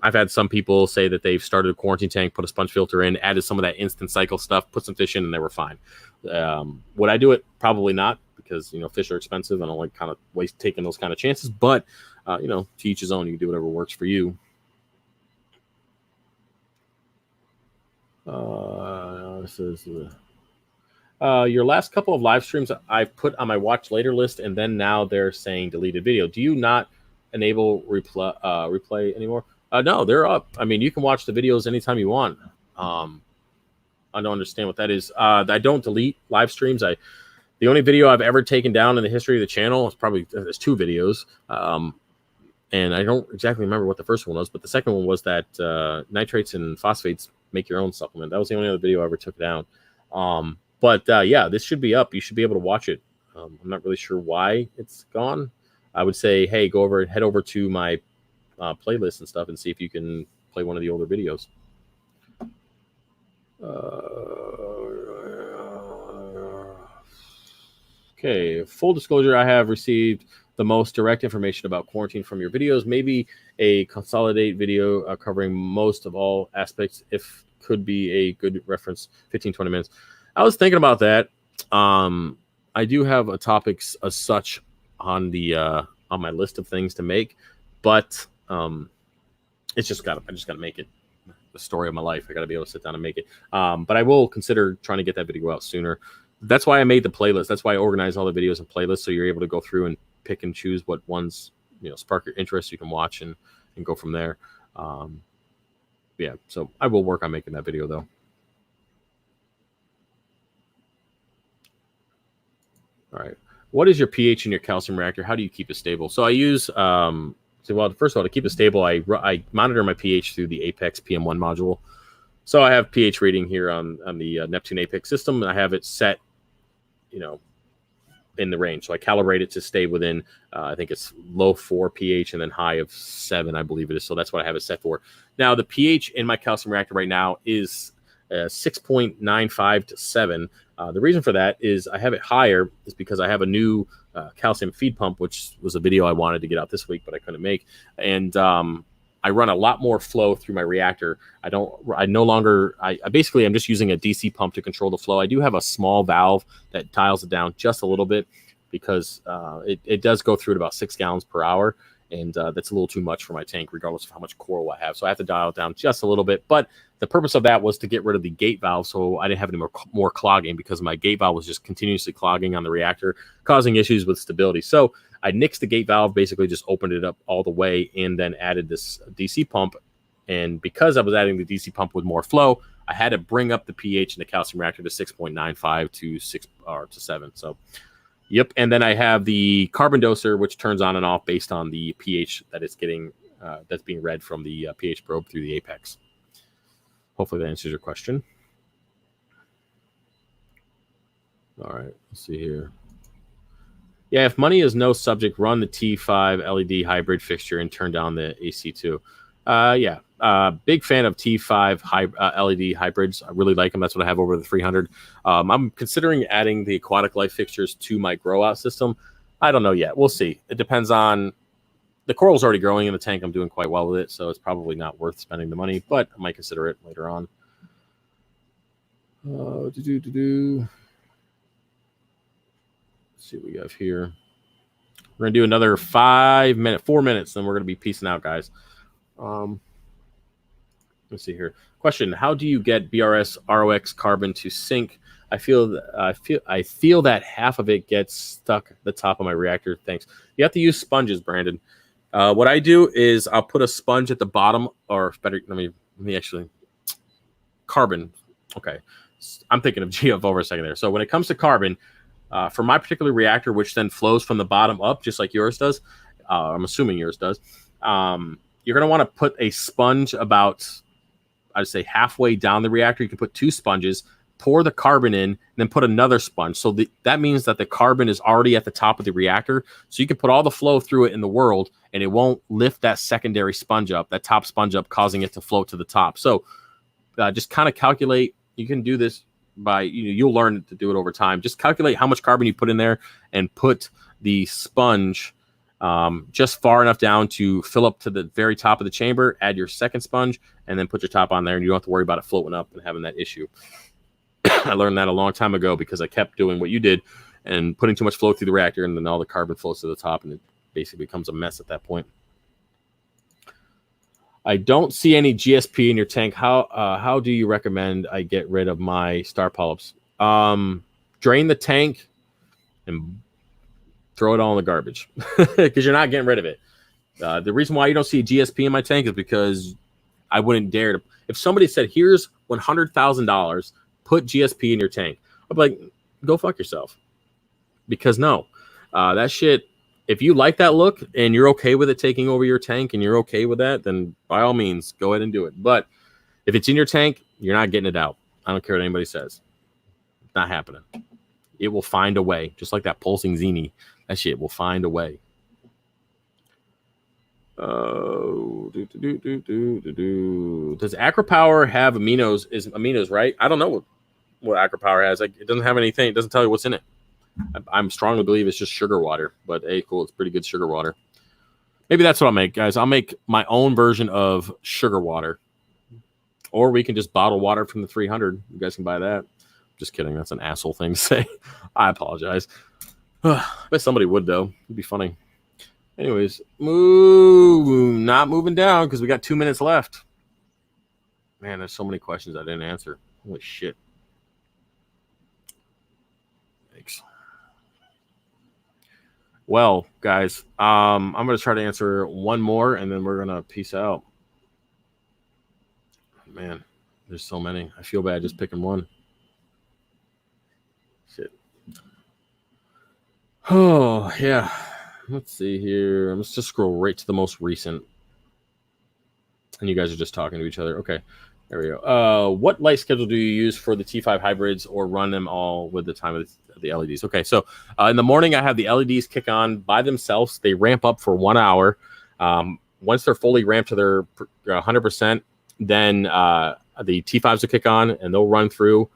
I've had some people say that they've started a quarantine tank, put a sponge filter in, added some of that instant cycle stuff, put some fish in, and they were fine. Would I do it? Probably not, because fish are expensive. I don't like kind of taking those kind of chances. But to each his own. You can do whatever works for you. This is your last couple of live streams I've put on my watch later list, and then now they're saying deleted video. Do you not enable replay anymore? No, they're up. I mean, you can watch the videos anytime you want. I don't understand what that is. I don't delete live streams. The only video I've ever taken down in the history of the channel is there's 2 videos. And I don't exactly remember what the first one was, but the second one was that nitrates and phosphates make your own supplement. That was the only other video I ever took down. But this should be up. You should be able to watch it. I'm not really sure why it's gone. I would say, hey, head over to my playlist and stuff and see if you can play one of the older videos. Okay, full disclosure, I have received the most direct information about quarantine from your videos. Maybe a consolidate video covering most of all aspects, if could be a good reference, 15-20 minutes. I was thinking about that. I do have a topics as such on the on my list of things to make, but I just gotta make it the story of my life. I gotta be able to sit down and make it. But I will consider trying to get that video out sooner. That's why I made the playlist. That's why I organize all the videos in playlists, so you're able to go through and pick and choose what ones spark your interest. You can watch and go from there. So I will work on making that video though. All right. What is your pH in your calcium reactor? How do you keep it stable? So I use, first of all, to keep it stable, I monitor my pH through the Apex PM1 module. So I have pH reading here on the Neptune Apex system, and I have it set, in the range. So I calibrate it to stay within, I think it's low 4 pH and then high of 7, I believe it is. So that's what I have it set for. Now, the pH in my calcium reactor right now is 6.95 to 7. The reason for that is I have it higher is because I have a new calcium feed pump, which was a video I wanted to get out this week, but I couldn't make. And I run a lot more flow through my reactor. I basically I'm just using a DC pump to control the flow. I do have a small valve that dials it down just a little bit because it does go through at about 6 gallons per hour. And that's a little too much for my tank, regardless of how much coral I have. So I have to dial it down just a little bit. But the purpose of that was to get rid of the gate valve, so I didn't have any more clogging, because my gate valve was just continuously clogging on the reactor, causing issues with stability. So I nixed the gate valve, basically just opened it up all the way, and then added this DC pump. And because I was adding the DC pump with more flow, I had to bring up the pH in the calcium reactor to 6.95 to 6 or to 7. So yep, and then I have the carbon doser, which turns on and off based on the pH that it's getting, that's being read from the pH probe through the apex. Hopefully that answers your question. All right, let's see here. Yeah, if money is no subject, run the T5 LED hybrid fixture and turn down the AC too. Yeah, big fan of T5 LED hybrids. I really like them. That's what I have over the 300. I'm considering adding the aquatic life fixtures to my grow out system. I don't know yet. We'll see. It depends on the coral's already growing in the tank. I'm doing quite well with it, so it's probably not worth spending the money, but I might consider it later on. Let's see what we have here. We're going to do another 4 minutes, then we're going to be peacing out, guys. Let's see here. Question: how do you get BRS ROX carbon to sync? I feel that half of it gets stuck at the top of my reactor. Thanks. You have to use sponges, Brandon. What I do is I'll put a sponge at the bottom, or better, let me actually carbon. Okay, I'm thinking of GF over a second there. So when it comes to carbon, for my particular reactor, which then flows from the bottom up, just like yours does, I'm assuming yours does. You're going to want to put a sponge about, I'd say, halfway down the reactor. You can put 2 sponges, pour the carbon in, and then put another sponge. So that means that the carbon is already at the top of the reactor. So you can put all the flow through it in the world, and it won't lift that secondary sponge up, that top sponge up, causing it to float to the top. So just kind of calculate. You can do this by, you'll learn to do it over time. Just calculate how much carbon you put in there and put the sponge just far enough down to fill up to the very top of the chamber. Add your second sponge, and then put your top on there, and you don't have to worry about it floating up and having that issue. I learned that a long time ago because I kept doing what you did and putting too much flow through the reactor, and then all the carbon flows to the top, and it basically becomes a mess at that point. I don't see any GSP in your tank. How do you recommend I get rid of my star polyps? Drain the tank and throw it all in the garbage because you're not getting rid of it. The reason why you don't see GSP in my tank is because I wouldn't dare to. If somebody said, here's $100,000, put GSP in your tank, I'd be like, go fuck yourself. Because no, that shit, if you like that look and you're okay with it taking over your tank and you're okay with that, then by all means, go ahead and do it. But if it's in your tank, you're not getting it out. I don't care what anybody says. It's not happening. It will find a way. Just like that pulsing zini. That shit will find a way. Does AquaPower have aminos? Is aminos right? I don't know what AquaPower has. Like, it doesn't have anything. It doesn't tell you what's in it. I'm strongly believe it's just sugar water, but hey, cool. It's pretty good sugar water. Maybe that's what I'll make, guys. I'll make my own version of sugar water, or we can just bottle water from the 300. You guys can buy that. Just kidding. That's an asshole thing to say. I apologize. I bet somebody would, though. It'd be funny. Anyways, not moving down because we got 2 minutes left. Man, there's so many questions I didn't answer. Holy shit. Thanks. Well, guys, I'm going to try to answer one more, and then we're going to peace out. Man, there's so many. I feel bad just picking one. Shit. Oh, yeah. Let's see here. Let's just scroll right to the most recent. And you guys are just talking to each other. Okay, there we go. What light schedule do you use for the T5 hybrids, or run them all with the time of the LEDs? Okay, so in the morning, I have the LEDs kick on by themselves. They ramp up for 1 hour. Once they're fully ramped to their 100%, then the T5s will kick on, and they'll run through.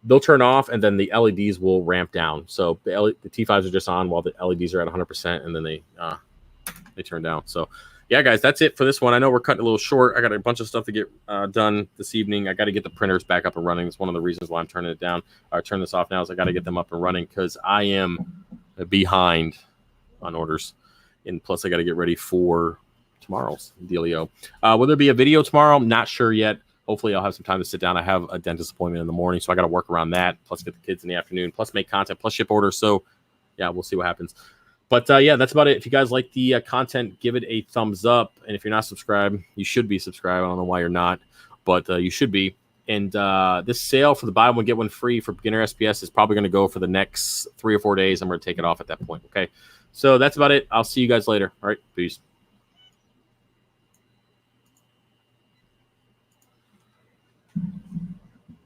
they'll turn off, and then the LEDs will ramp down. So the T5s are just on while the LEDs are at 100%, and then they turn down. So yeah, guys, that's it for this one. I know we're cutting a little short. I got a bunch of stuff to get done this evening. I got to get the printers back up and running. That's one of the reasons why I'm turning it down or turn this off now is I got to get them up and running because I am behind on orders. And plus I got to get ready for tomorrow's dealio. Will there be a video tomorrow? I'm not sure yet. Hopefully I'll have some time to sit down. I have a dentist appointment in the morning, so I got to work around that, plus get the kids in the afternoon, plus make content, plus ship orders. So yeah, we'll see what happens. But yeah, that's about it. If you guys like the content, give it a thumbs up. And if you're not subscribed, you should be subscribed. I don't know why you're not, but you should be. And this sale for the buy one, get one free for beginner SPS is probably going to go for the next 3 or 4 days. I'm going to take it off at that point. Okay. So that's about it. I'll see you guys later. All right. Peace.